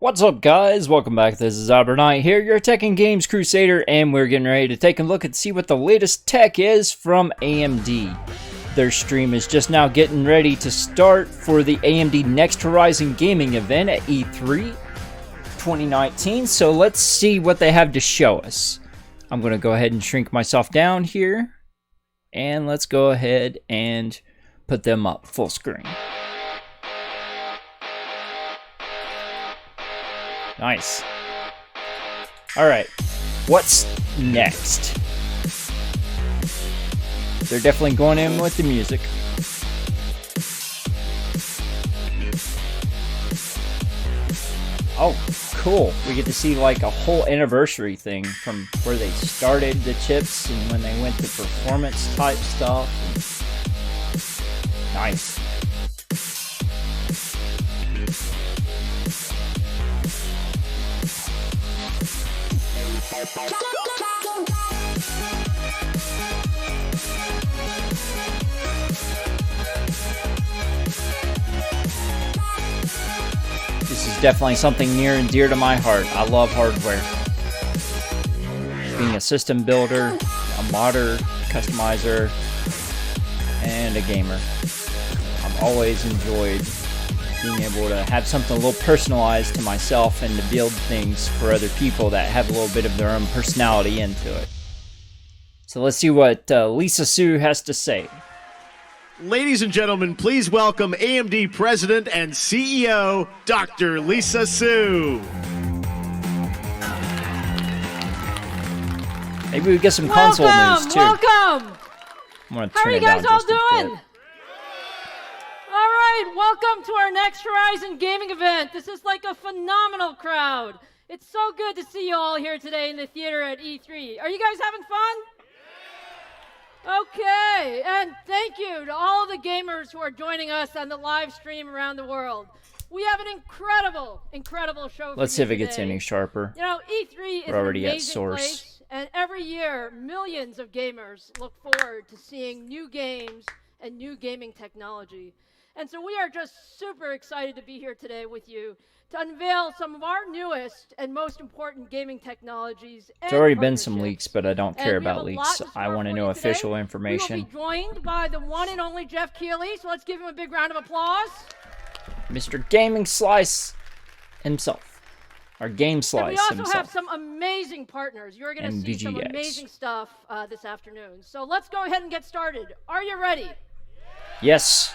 What's up, guys? Welcome back. This is Knight here, your Tech and Games Crusader, and we're getting ready to take a look and see what the latest tech is from AMD. Their stream is just now getting ready to start for the AMD Next Horizon Gaming event at E3 2019, so let's see what they have to show us. I'm going to go ahead and shrink myself down here, and let's go ahead and put them up full screen. Nice. Alright, what's next? They're definitely going in with the music. Oh, cool. We get to see like a whole anniversary thing from where they started the chips and when they went to performance type stuff. Nice. This is definitely something near and dear to my heart. I love hardware. Being a system builder, a modder, customizer, and a gamer. I've always enjoyed being able to have something a little personalized to myself and to build things for other people that have a little bit of their own personality into it. So let's see what Lisa Su has to say. Ladies and gentlemen, please welcome AMD President and CEO, Dr. Lisa Su. Maybe we get some console news too. Welcome! How are you guys all doing? Alright, welcome to our Next Horizon Gaming event. This is like a phenomenal crowd. It's so good to see you all here today in the theater at E3. Are you guys having fun? Okay, and thank you to all of the gamers who are joining us on the live stream around the world. We have an incredible show for you Let's see if it today. gets any sharper. You know, E3 is We're already an at amazing source. place, and every year, millions of gamers look forward to seeing new games and new gaming technology. And so we are just super excited to be here today with you to unveil some of our newest and most important gaming technologies. There's already been some leaks, but I don't care about leaks. I want to know official We information. will be joined by the one and only Jeff Keighley, so let's give him a big round of applause. Mr. Gaming Slice himself. Our Game Slice himself. And we also have some amazing partners. You're going to see some amazing stuff this afternoon. So let's go ahead and get started. Are you ready? Yes.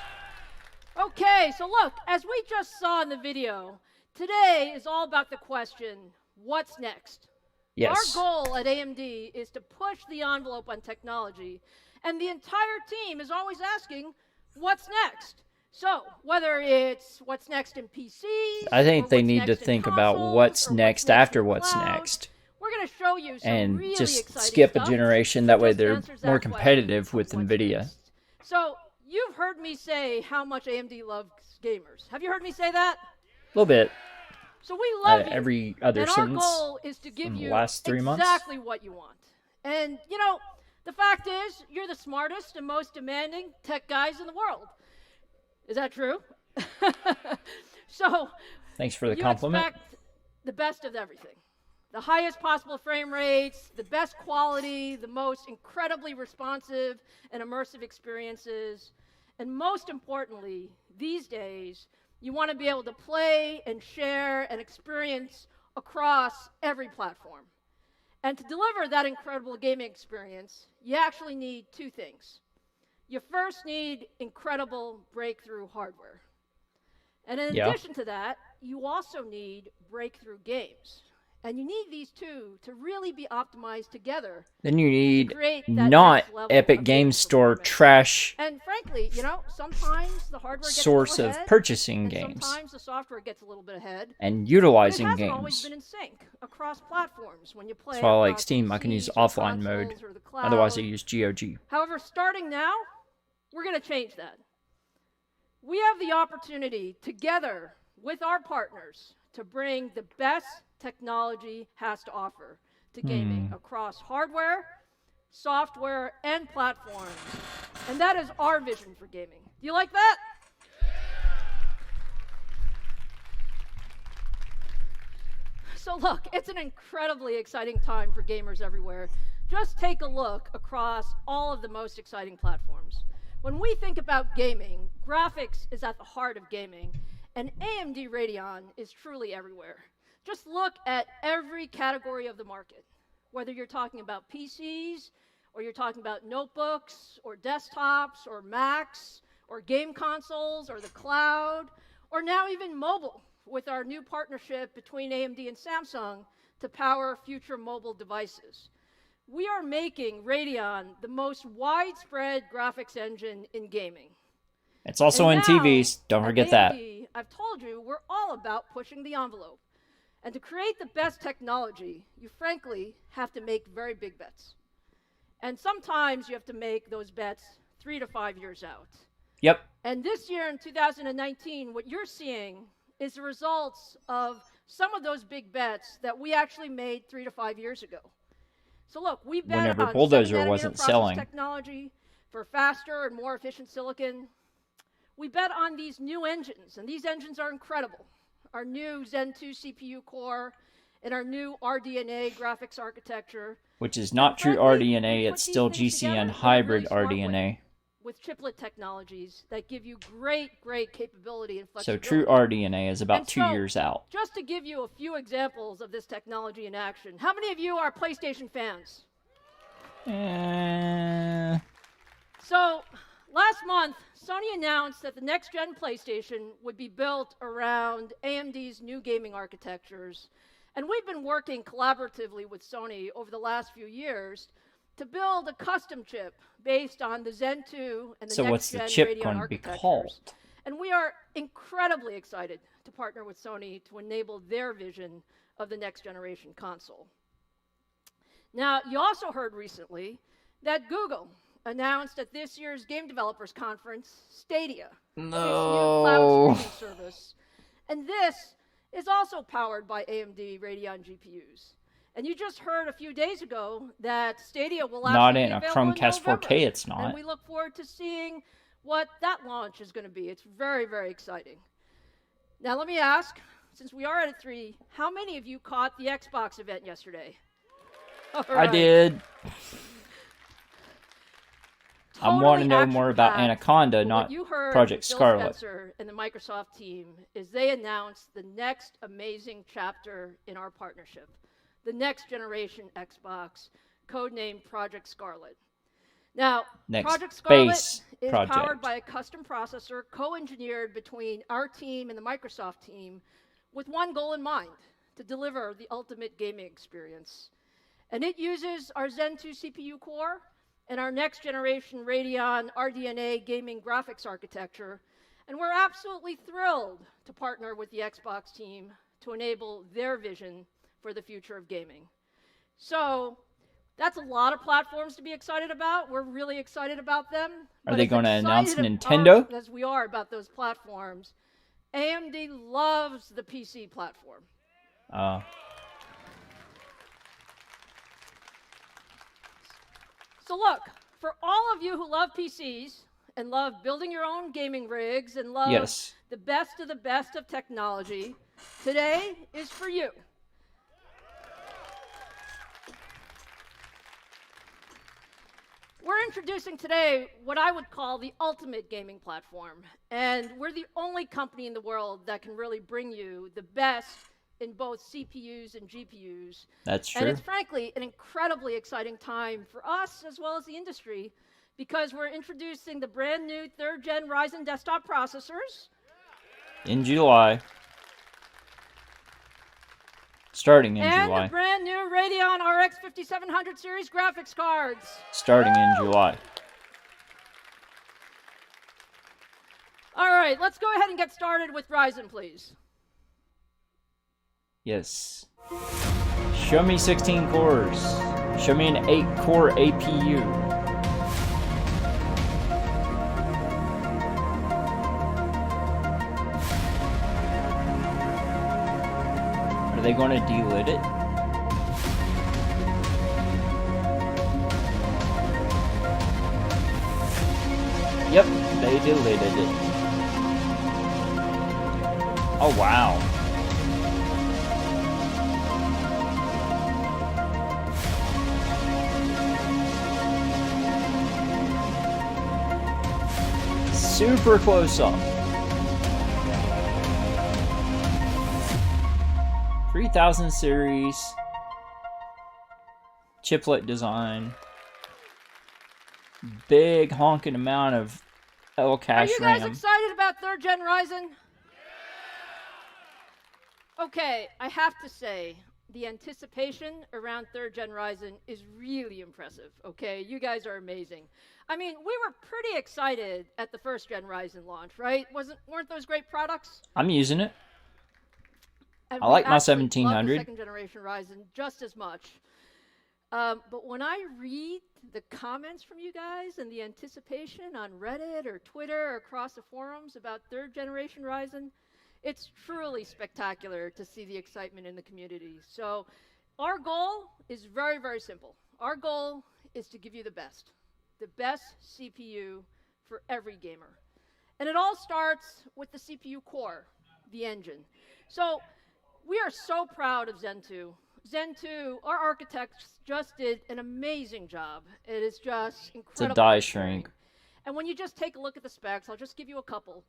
Okay, so look, as we just saw in the video, today is all about the question, what's next? Yes. Our goal at AMD is to push the envelope on technology, and the entire team is always asking, what's next? So, whether it's what's next in PCs, I think they need to think think about what's next after what's next. We're going to show you some and really just exciting skip a stuff generation. that That way just they're answers that more question, competitive with what's NVIDIA. next. So, you've heard me say how much AMD loves gamers. Have you heard me say that? A little bit. So we love you. Every other and sentence our goal is to give in the you last 3 months. exactly what you want. And, you know, the fact is, you're the smartest and most demanding tech guys in the world. Is that true? So, Thanks for the you compliment. expect the best of everything. The highest possible frame rates, the best quality, the most incredibly responsive and immersive experiences. And most importantly, these days, you want to be able to play and share and experience across every platform. And to deliver that incredible gaming experience, you actually need two things. You first need incredible breakthrough hardware. And in addition to that, you also need breakthrough games. And you need these two to really be optimized together. Then you need not Epic Games Store trash and frankly, you know, sometimes the hardware gets source a of little ahead, purchasing and games sometimes the software gets a little bit ahead. and But utilizing it hasn't games. always been in sync across platforms when you play. That's why I like across Steam. I can use PCs or offline mode. consoles or the cloud. Otherwise, I use GOG. However, starting now, we're going to change that. We have the opportunity together with our partners to bring the best technology has to offer to gaming across hardware, software, and platforms. And that is our vision for gaming. Do you like that? So look, it's an incredibly exciting time for gamers everywhere. Just take a look across all of the most exciting platforms. When we think about gaming, graphics is at the heart of gaming, and AMD Radeon is truly everywhere. Just look at every category of the market, whether you're talking about PCs, or you're talking about notebooks, or desktops, or Macs, or game consoles, or the cloud, or now even mobile, with our new partnership between AMD and Samsung to power future mobile devices. We are making Radeon the most widespread graphics engine in gaming. It's also in TVs. Don't forget that. I've told you, we're all about pushing the envelope. And to create the best technology, you frankly have to make very big bets. And sometimes you have to make those bets 3 to 5 years out. Yep. And this year in 2019, what you're seeing is the results of some of those big bets that we actually made 3 to 5 years ago. So look, we bet Whenever on Bulldozer wasn't selling technology for faster and more efficient silicon. We bet on these new engines, and these engines are incredible. Our new Zen 2 CPU core and our new RDNA graphics architecture. Which is not true RDNA, it's still GCN hybrid RDNA. With chiplet technologies that give you great capability and So flexibility. true RDNA is about 2 years out. Just to give you a few examples of this technology in action, how many of you are PlayStation fans? So, last month, Sony announced that the next-gen PlayStation would be built around AMD's new gaming architectures. And we've been working collaboratively with Sony over the last few years to build a custom chip based on the Zen 2 and the So what's the next-gen chip Radeon going to be architectures. called? And we are incredibly excited to partner with Sony to enable their vision of the next-generation console. Now, you also heard recently that Google announced at this year's Game Developers Conference, Stadia, its new cloud streaming service. And this is also powered by AMD Radeon GPUs. And you just heard a few days ago that Stadia will not actually in be a available in Chromecast November. 4K, it's not. And we look forward to seeing what that launch is going to be. It's very exciting. Now let me ask, since we are at E3, how many of you caught the Xbox event yesterday? All right. I did. I want to know Totally more about action-packed. Anaconda, But not what you heard Project from Phil Scarlet. Spencer and the Microsoft team is they announced the next amazing chapter in our partnership, the next generation Xbox, codenamed Project Scarlet. Now, Next Project Scarlet space is project. powered by a custom processor co-engineered between our team and the Microsoft team with one goal in mind, to deliver the ultimate gaming experience. And it uses our Zen 2 CPU core and our next generation Radeon RDNA gaming graphics architecture. And we're absolutely thrilled to partner with the Xbox team to enable their vision for the future of gaming. So that's a lot of platforms to be excited about. We're really excited about them. Are they going to announce Excited Nintendo? as we are about those platforms, AMD loves the PC platform. So look, for all of you who love PCs and love building your own gaming rigs and love Yes. the best of technology, today is for you. We're introducing today what I would call the ultimate gaming platform. And we're the only company in the world that can really bring you the best in both CPUs and GPUs. That's true. And it's frankly an incredibly exciting time for us as well as the industry, because we're introducing the brand new 3rd gen Ryzen desktop processors. In July. Starting in and July. the brand new Radeon RX 5700 series graphics cards. Starting in July. All right, let's go ahead and get started with Ryzen, please. Yes. Show me 16 cores. Show me an 8-core APU. Are they going to delid it? Yep, they deleted it. Oh, wow. super close up. 3000 series. Chiplet design. Big honking amount of L-cache Are you guys excited about 3rd Gen Ryzen? Okay, I have to say, the anticipation around 3rd Gen Ryzen is really impressive, okay? You guys are amazing. I mean, we were pretty excited at the 1st Gen Ryzen launch, right? Weren't those great products? I'm using it. And I like my actually 1700. love the 2nd generation Ryzen just as much. But when I read the comments from you guys and the anticipation on Reddit or Twitter or across the forums about 3rd generation Ryzen, it's truly spectacular to see the excitement in the community. So our goal is very, very simple. Our goal is to give you the best CPU for every gamer. And it all starts with the CPU core, the engine. So we are so proud of Zen 2. Zen 2, our architects just did an amazing job. It is just incredible. It's a die shrink. And when you just take a look at the specs, I'll just give you a couple.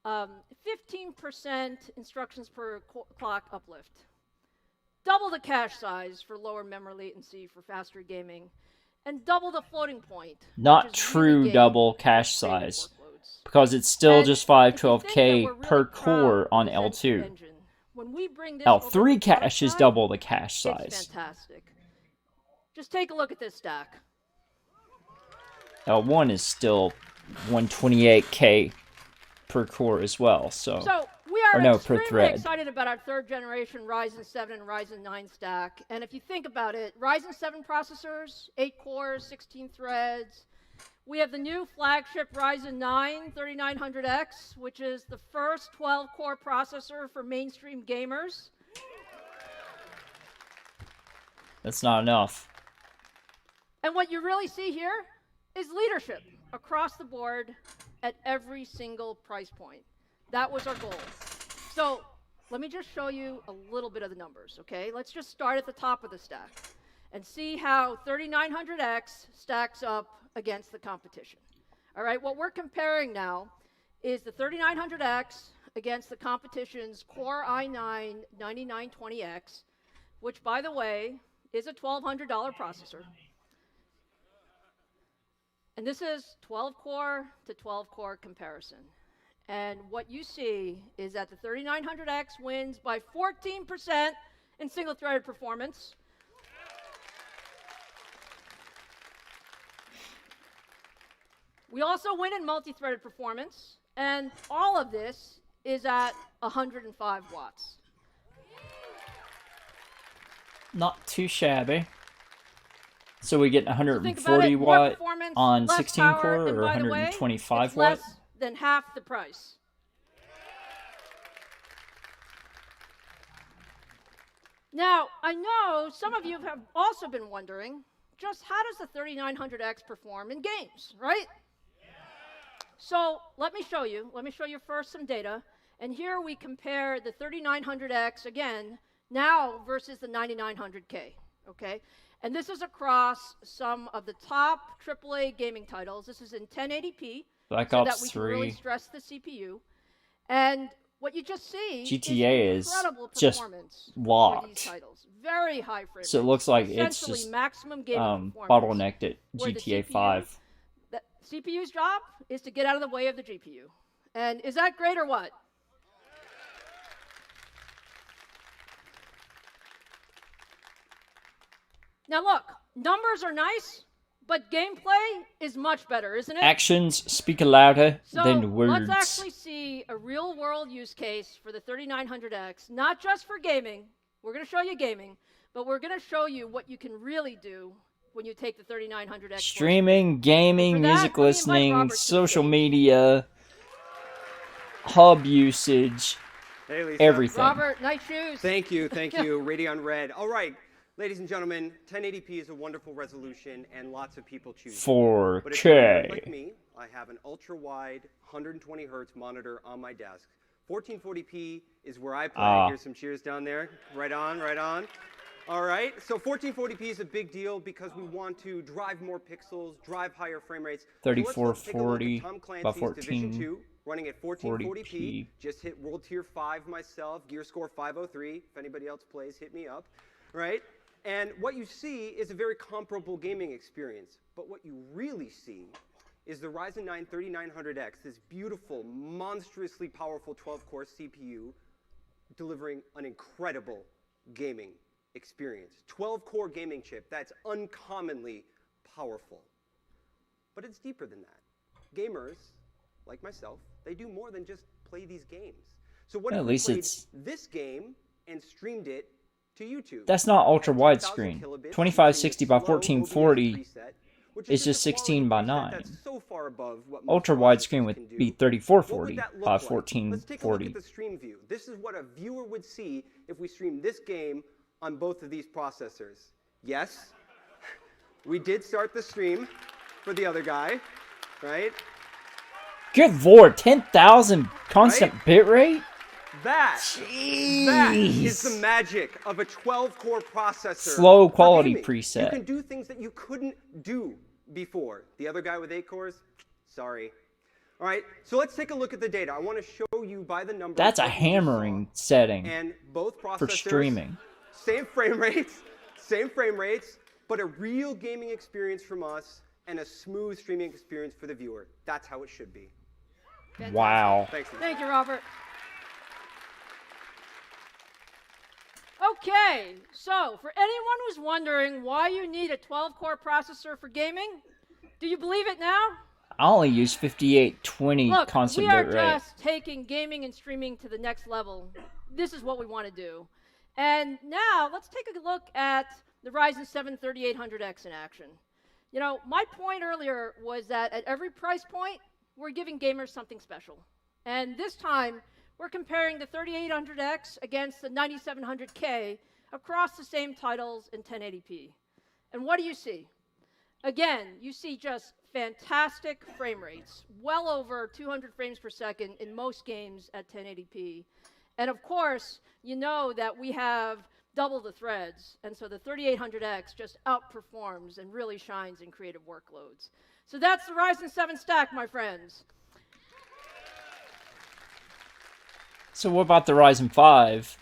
15% instructions per clock uplift. Double the cache size for lower memory latency for faster gaming. And double the floating point. Not true double cache size. Because it's still just 512K per core on L2. When we bring this L3 cache is double the cache size. It's fantastic. Just take a look at this stack. L1 is still 128K per core as well. So we are extremely excited about our 3rd generation Ryzen 7 and Ryzen 9 stack. And if you think about it, Ryzen 7 processors, 8 cores, 16 threads. We have the new flagship Ryzen 9 3900X, which is the first 12-core processor for mainstream gamers. That's not enough. And what you really see here is leadership across the board at every single price point. That was our goal. So let me just show you a little bit of the numbers, okay? Let's just start at the top of the stack and see how 3900X stacks up against the competition. All right, what we're comparing now is the 3900X against the competition's Core i9 9920X, which, by the way, is a $1,200 processor. And this is 12-core to 12-core comparison. And what you see is that the 3900X wins by 14% in single-threaded performance. We also win in multi-threaded performance, and all of this is at 105 watts. Not too shabby. So we get 140 watt on 16 core or 125 watt? Less than half the price. Now, I know some of you have also been wondering, just how does the 3900X perform in games, right? So let me show you. Let me show you first some data. And here we compare the 3900X, again, now versus the 9900K, okay? And this is across some of the top AAA gaming titles. This is in 1080p, Black so Ops that we 3. can really stress the CPU. And what you just see GTA is incredible just performance locked. for these titles. Very high frame So it looks like it's just maximum gaming bottlenecked at GTA 5. The CPU's job is to get out of the way of the GPU. And is that great or what? Now look, numbers are nice, but gameplay is much better, isn't it? Actions speak louder than words. Let's actually see a real-world use case for the 3900X, not just for gaming. We're going to show you gaming, but we're going to show you what you can really do when you take the 3900X. Streaming, gaming, music listening, social media, hub usage, hey, Lisa. everything. Robert, nice shoes. Thank you, Radeon Red. All right, ladies and gentlemen, 1080p is a wonderful resolution, and lots of people choose it. 4K. But if you're like me, I have an ultra-wide 120 hertz monitor on my desk. 1440p is where I play. Here's some cheers down there. Right on, right on. All right, so 1440p is a big deal because we want to drive more pixels, drive higher frame rates. So let's take a look at 3440 Tom by Clancy's Division 2 running at 1440p. 1440p. Just hit World Tier 5 myself, gear score 503. If anybody else plays, hit me up, right? And what you see is a very comparable gaming experience. But what you really see is the Ryzen 9 3900X, this beautiful, monstrously powerful 12-core CPU, delivering an incredible gaming experience. 12-core gaming chip that's uncommonly powerful. But it's deeper than that. Gamers, like myself, they do more than just play these games. So what if we played this game and streamed it to YouTube? That's not ultra widescreen. 2560 by 1440 is just 16 by 9. So far above what Ultra widescreen would be 3440 by 1440. Let's take a look at the stream view. This is what a viewer would see if we stream this game on both of these processors. Yes, we did start the stream for the other guy, right? Good lord, 10,000 constant bitrate? That is the magic of a 12-core processor. Slow quality preset. You can do things that you couldn't do before. The other guy with 8 cores, sorry. All right, so let's take a look at the data. I want to show you by the numbers. That's a hammering setting and both processors, for streaming. Same frame rates, but a real gaming experience from us and a smooth streaming experience for the viewer. That's how it should be. Fantastic. Wow. Thanks. Thank you, Robert. Okay, so for anyone who's wondering why you need a 12-core processor for gaming, do you believe it now? I only use 5820 Look, constant we are bitrate. just taking gaming and streaming to the next level. This is what we want to do. And now let's take a look at the Ryzen 7 3800X in action. You know, my point earlier was that at every price point, we're giving gamers something special. And this time, we're comparing the 3800X against the 9700K across the same titles in 1080p. And what do you see? Again, you see just fantastic frame rates, well over 200 frames per second in most games at 1080p. And of course, you know that we have double the threads, and so the 3800X just outperforms and really shines in creative workloads. So that's the Ryzen 7 stack, my friends. So what about the Ryzen 5,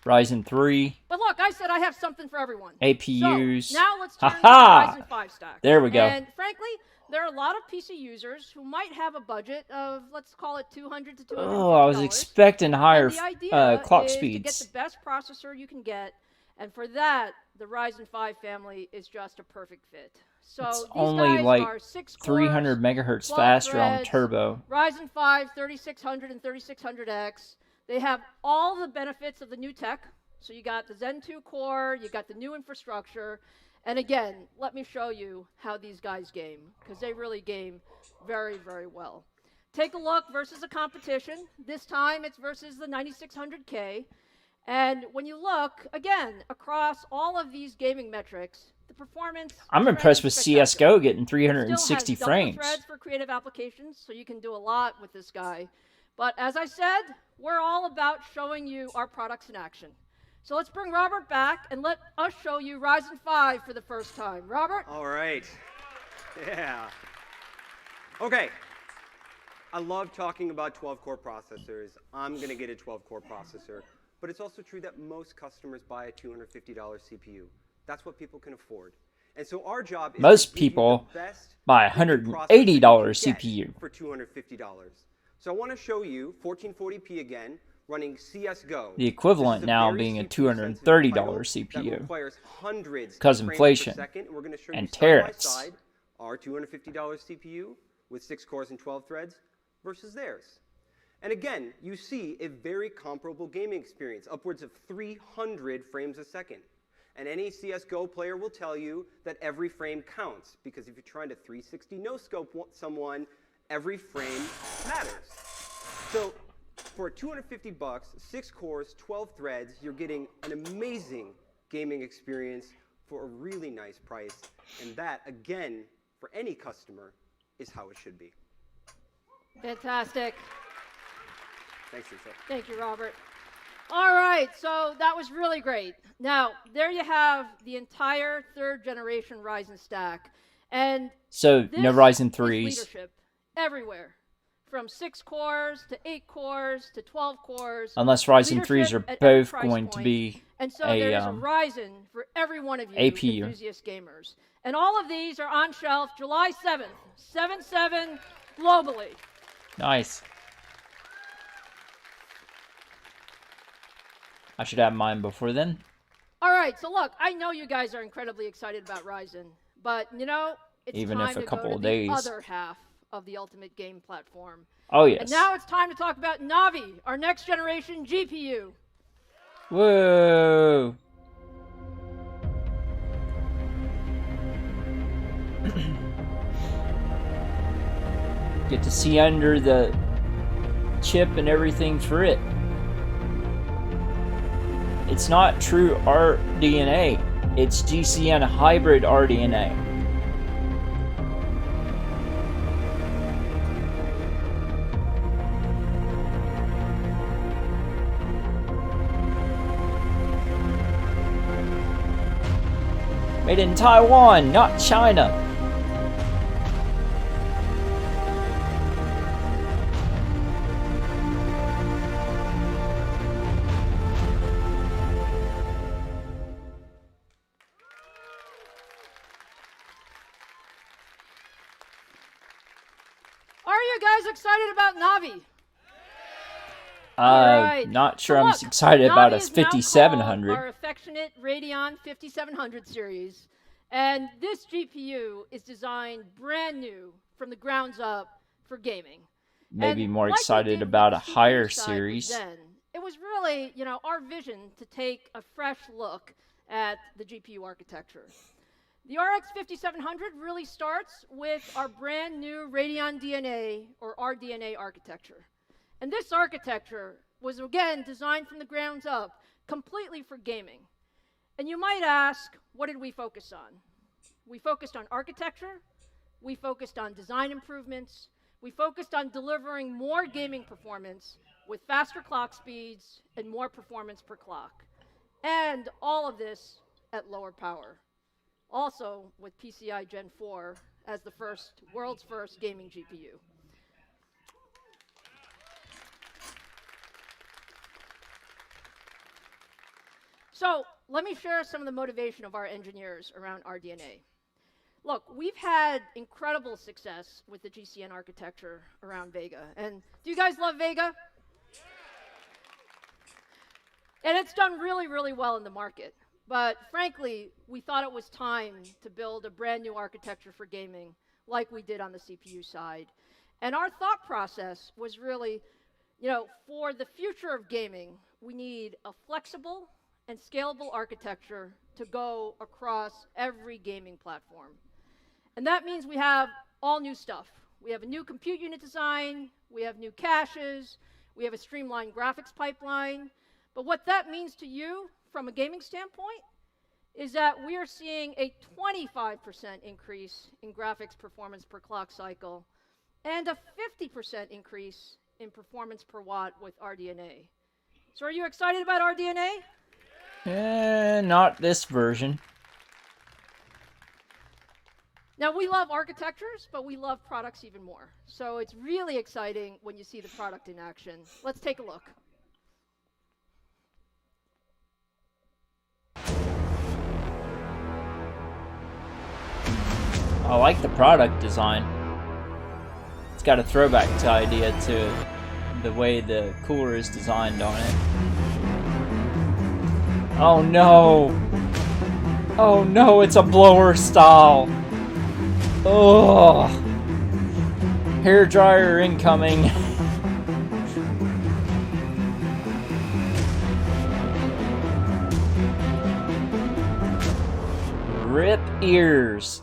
Ryzen 3? But look, I said I have something for everyone. APUs. So now let's turn to the Ryzen 5 stack. There we go. And frankly, there are a lot of PC users who might have a budget of, let's call it $200 to $250. Oh, I was expecting higher clock is speeds. To get the best processor you can get, and for that, the Ryzen 5 family is just a perfect fit. So it's these only guys like are 6 cores, 300 megahertz faster threads, on turbo. Ryzen 5 3600 and 3600X. They have all the benefits of the new tech. So you got the Zen 2 core, you got the new infrastructure, and again, let me show you how these guys game, because they really game very, very well. Take a look versus a competition. This time it's versus the 9600K. And when you look, again, across all of these gaming metrics, the performance... I'm impressed with CSGO getting 360 still frames. Has threads for creative applications, so you can do a lot with this guy. But as I said, we're all about showing you our products in action. So let's bring Robert back and let us show you Ryzen 5 for the first time. Robert? All right. Yeah. Okay. I love talking about 12-core processors. I'm going to get a 12-core processor. But it's also true that most customers buy a $250 CPU. That's what people can afford. And so our job is most to give people you the best buy a $180 CPU for $250. So I want to show you 1440p again, running CSGO. The equivalent now being a $230 CPU because inflation and tariffs. Our $250 CPU with 6 cores and 12 threads versus theirs. And again, you see a very comparable gaming experience, upwards of 300 frames a second. And any CSGO player will tell you that every frame counts, because if you're trying to 360 no-scope someone, every frame matters. So for $250, 6 cores, 12 threads, you're getting an amazing gaming experience for a really nice price. And that, again, for any customer, is how it should be. Fantastic. Thanks, Lisa. Thank you, Robert. All right, so that was really great. Now, there you have the entire third generation Ryzen stack. And So this no Ryzen is 3s. leadership everywhere, from 6 cores to 8 cores to 12 cores. Unless Ryzen 3s leadership are at every both price going to point. be And so there is a a Ryzen for every one of you AP. enthusiast gamers. And all of these are on shelf July 7th, 7/7 globally. Nice. I should have mine before then. All right, so look, I know you guys are incredibly excited about Ryzen, but you know, it's Even time if a to couple go to of the days. other half of the ultimate game platform. Oh, yes. And now it's time to talk about Navi, our next generation GPU. Whoa. Get to see under the chip and everything for it. It's not true RDNA. It's GCN hybrid RDNA. Made in Taiwan, not China. Are you guys excited about Navi? All right. Not sure So I'm look, excited about Navi a is now 5700. called our affectionate Radeon 5700 series. And this GPU is designed brand new from the grounds up for gaming. Maybe And more like we excited did about a with the CPU higher side series. Then, it was really, you know, our vision to take a fresh look at the GPU architecture. The RX 5700 really starts with our brand new Radeon DNA or RDNA architecture. And this architecture was, again, designed from the grounds up, completely for gaming. And you might ask, what did we focus on? We focused on architecture, we focused on design improvements, we focused on delivering more gaming performance with faster clock speeds and more performance per clock. And all of this at lower power. Also with PCI Gen 4 as the world's first gaming GPU. So let me share some of the motivation of our engineers around RDNA. Look, we've had incredible success with the GCN architecture around Vega. And do you guys love Vega? And it's done really, really well in the market. But frankly, we thought it was time to build a brand new architecture for gaming like we did on the CPU side. And our thought process was really, you know, for the future of gaming, we need a flexible and scalable architecture to go across every gaming platform. And that means we have all new stuff. We have a new compute unit design, we have new caches, we have a streamlined graphics pipeline. But what that means to you from a gaming standpoint is that we are seeing a 25% increase in graphics performance per clock cycle and a 50% increase in performance per watt with RDNA. So are you excited about RDNA? Not this version. Now, we love architectures, but we love products even more. So it's really exciting when you see the product in action. Let's take a look. I like the product design. It's got a throwback idea to the way the cooler is designed on it. Oh no! Oh no, it's a blower style! Ugh! Hair dryer incoming. Rip ears.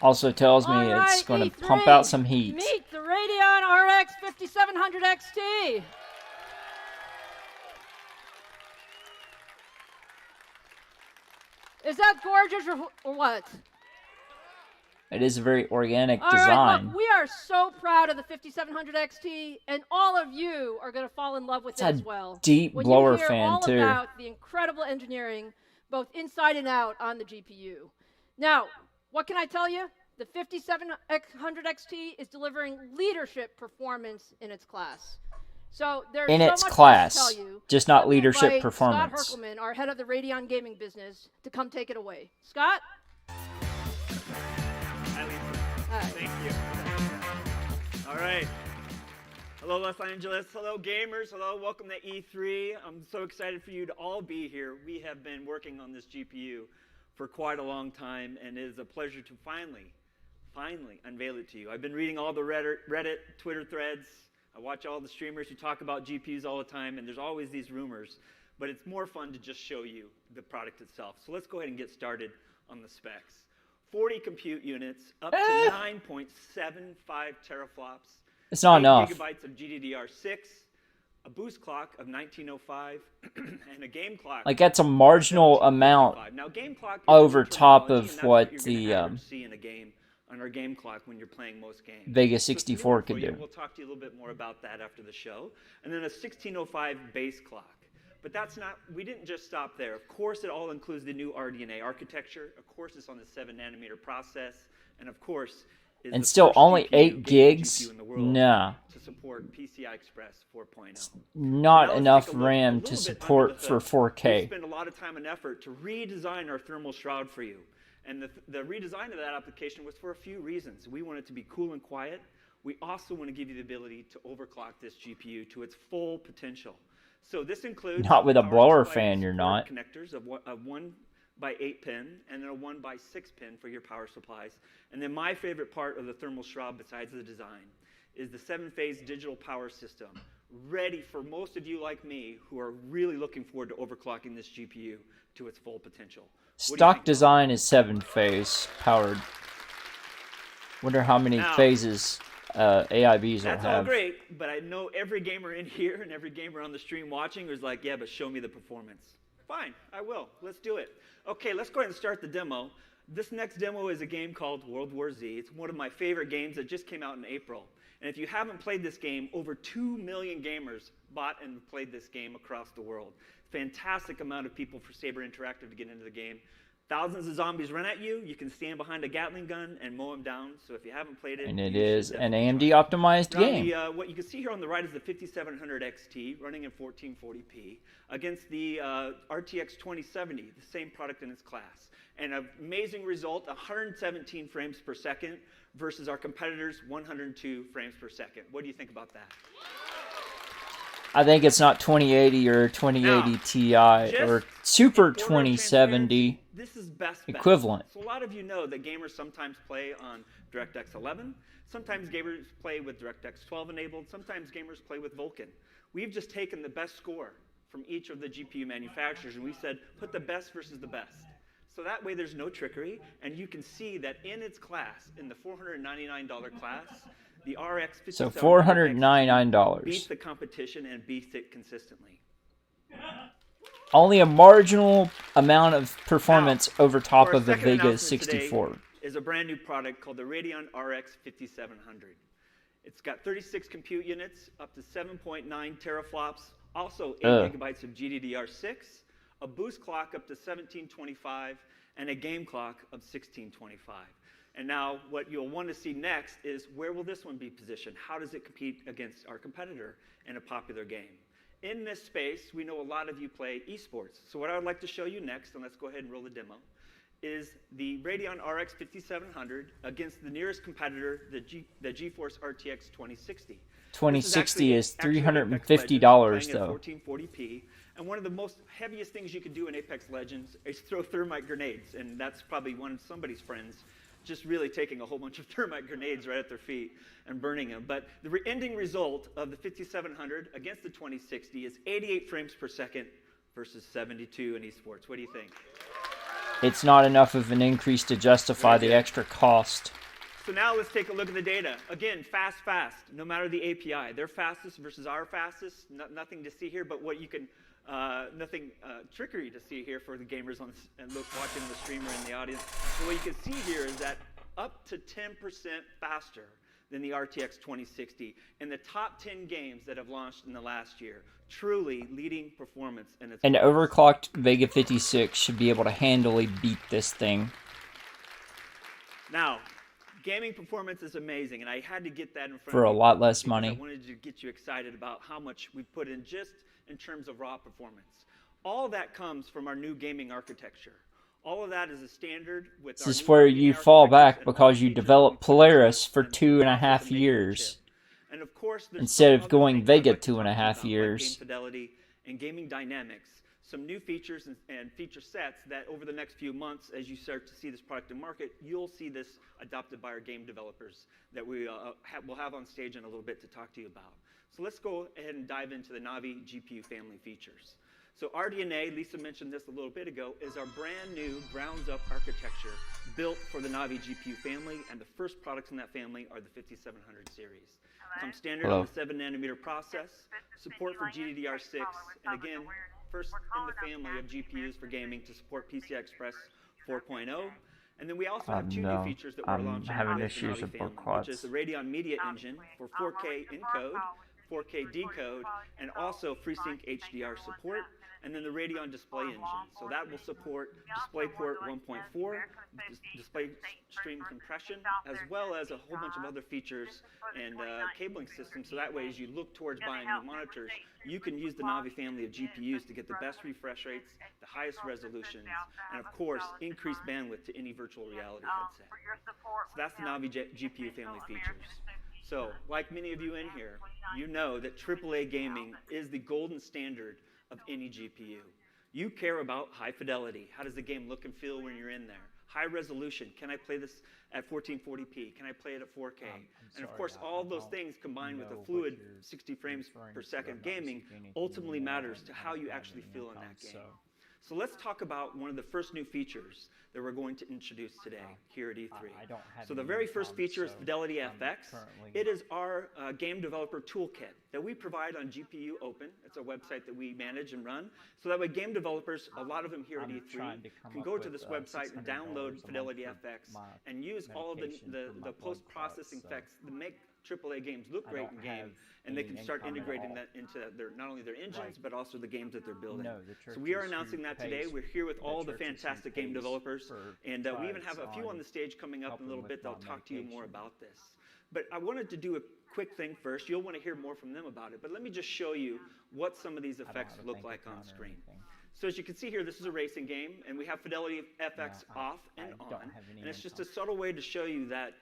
Also tells me it's going to pump out some heat. Meet the Radeon RX 5700 XT. Is that gorgeous or what? It is a very organic All right, design. look, we are so proud of the 5700 XT, and all of you are going to fall in love with It's it a as well. deep when blower you hear fan, all too. about the incredible engineering, both inside and out, on the GPU. Now, what can I tell you? The 5700 XT is delivering leadership performance in its class. So there's In so its much class, more to tell you. just not Let me leadership invite performance. Scott Herkelman, our head of the Radeon gaming business, to come take it away. Scott? Hi, Lisa. Thank you. All right. Hello, Los Angeles. Hello, gamers. Hello, welcome to E3. I'm so excited for you to all be here. We have been working on this GPU for quite a long time, and it is a pleasure to finally unveil it to you. I've been reading all the Reddit, Twitter threads. I watch all the streamers who talk about GPUs all the time, and there's always these rumors. But it's more fun to just show you the product itself. So let's go ahead and get started on the specs. 40 compute units, up to 9.75 teraflops. It's not 8 enough. gigabytes of GDDR6, a boost clock of 1905, and a game clock. Like, that's a marginal amount now, game clock is over new top terminology, of and that's what you're the gonna average see in a game on our game clock when you're playing most games. Vegas So it's 64 newer could for you. do. We'll talk to you a little bit more about that after the show. And then a 1605 base clock. But that's not, we didn't just stop there. Of course, it all includes the new RDNA architecture. Of course, it's on the 7-nanometer process. And of course, is And the still first only GPU, 8 gaming gigs? GPU in the world Nah. to support PCI Express 4.0. Not Now let's enough take a look a RAM little to bit support under the for hood. We 4K. spent a lot of time and effort to redesign our thermal shroud for you. And the redesign of that application was for a few reasons. We want it to be cool and quiet. We also want to give you the ability to overclock this GPU to its full potential. So this includes Not with a power blower supply fan, you're not. connectors of 1x8 pin and then a 1x6 pin for your power supplies. And then my favorite part of the thermal shroud, besides the design, is the 7-phase digital power system, ready for most of you like me who are really looking forward to overclocking this GPU to its full potential. What do you Stock think? design is 7-phase powered. Wonder how many Now, phases AIBs will That's all have. great, but I know every gamer in here and every gamer on the stream watching is like, yeah, but show me the performance. Fine, I will. Let's do it. Okay, let's go ahead and start the demo. This next demo is a game called World War Z. It's one of my favorite games that just came out in April. And if you haven't played this game, over 2 million gamers bought and played this game across the world. Fantastic amount of people for Saber Interactive to get into the game. Thousands of zombies run at you. You can stand behind a Gatling gun and mow them down. So if you haven't played it, And it you should is an definitely AMD try it. optimized Now, game. what you can see here on the right is the 5700 XT running in 1440p against the RTX 2070, the same product in its class. And an amazing result, 117 frames per second versus our competitors' 102 frames per second. What do you think about that? I think it's not 2080 or 2080 Ti or Super For 2070 this is best bet. equivalent. So a lot of you know that gamers sometimes play on DirectX 11. Sometimes gamers play with DirectX 12 enabled. Sometimes gamers play with Vulkan. We've just taken the best score from each of the GPU manufacturers, and we said, put the best versus the best. So that way there's no trickery, and you can see that in its class, in the $499 class, the RX 5700 So $499. beats the competition and beats it consistently. Only a marginal amount of performance over top Our of the second Vega announcement today 64. is a brand new product called the Radeon RX 5700. It's got 36 compute units, up to 7.9 teraflops, also 8 gigabytes of GDDR6, a boost clock up to 1725, and a game clock of 1625. And now what you'll want to see next is where will this one be positioned? How does it compete against our competitor in a popular game? In this space, we know a lot of you play esports. So what I would like to show you next, and let's go ahead and roll the demo, is the Radeon RX 5700 against the nearest competitor, the GeForce RTX 2060. 2060 is actually $350 playing at though. 1440p. And one of the most heaviest things you can do in Apex Legends is throw thermite grenades. And that's probably one of somebody's friends just really taking a whole bunch of thermite grenades right at their feet and burning them. But the ending result of the 5700 against the 2060 is 88 frames per second versus 72 in esports. What do you think? It's not enough of an increase to justify the extra cost. So now let's take a look at the data. Again, fast, no matter the API. Their fastest versus our fastest, nothing to see here, but what you can, nothing trickery to see here for the gamers on and look watching the streamer in the audience. So what you can see here is that up to 10% faster than the RTX 2060 in the top 10 games that have launched in the last year. Truly leading performance in its An class. overclocked Vega 56 should be able to handily beat this thing. Now, gaming performance is amazing, and I had to get that in front For of a you lot less because money. I wanted to get you excited about how much we put in just in terms of raw performance. All that comes from our new gaming architecture. All of that is a standard with This our is new where gaming you fall architectures back and all because the you features developed we put into Polaris it for and the 2.5 process of making the years. chip. And of course, there's Instead some of other going things I'd Vega like to talk to you 2.5 about, like years. game fidelity and gaming dynamics. Some new features and feature sets that over the next few months, as you start to see this product in market, you'll see this adopted by our game developers that we will have on stage in a little bit to talk to you about. So let's go ahead and dive into the Navi GPU family features. So RDNA, Lisa mentioned this a little bit ago, is our brand new grounds-up architecture built for the Navi GPU family, and the first products in that family are the 5700 series. Comes standard on the 7nm process, support for GDDR6, and again, first in the family of GPUs for gaming to support PCI Express 4.0. And then we also have two new features that we're launching with the Navi family, which is the Radeon Media Engine for 4K encode, 4K decode, and also FreeSync HDR support, and then the Radeon Display Engine. So that will support DisplayPort 1.4, display stream compression, as well as a whole bunch of other features and cabling systems. So that way, as you look towards buying new monitors, you can use the Navi family of GPUs to get the best refresh rates, the highest resolutions, and of course, increased bandwidth to any virtual reality headset. So that's the Navi GPU family features. So, like many of you in here, you know that AAA gaming is the golden standard of any GPU. You care about high fidelity. How does the game look and feel when you're in there? High resolution. Can I play this at 1440p? Can I play it at 4K? And of course, all those things combined with a fluid 60 frames per second gaming ultimately matters to how you actually feel in that game. So let's talk about one of the first new features that we're going to introduce today here at E3. So the very first feature is Fidelity FX. It is our game developer toolkit that we provide on GPU Open. It's a website that we manage and run. So that way game developers, a lot of them here at E3, can go to this website and download Fidelity FX and use all of the post-processing effects that make AAA games look great in game, and they can start integrating that into not only their engines, but also the games that they're building. So we are announcing that today. We're here with all the fantastic game developers, and we even have a few on the stage coming up in a little bit that'll talk to you more about this. But I wanted to do a quick thing first. You'll want to hear more from them about it, but let me just show you what some of these effects look like on screen. So as you can see here, this is a racing game, and we have Fidelity FX off and on. And it's just a subtle way to show you that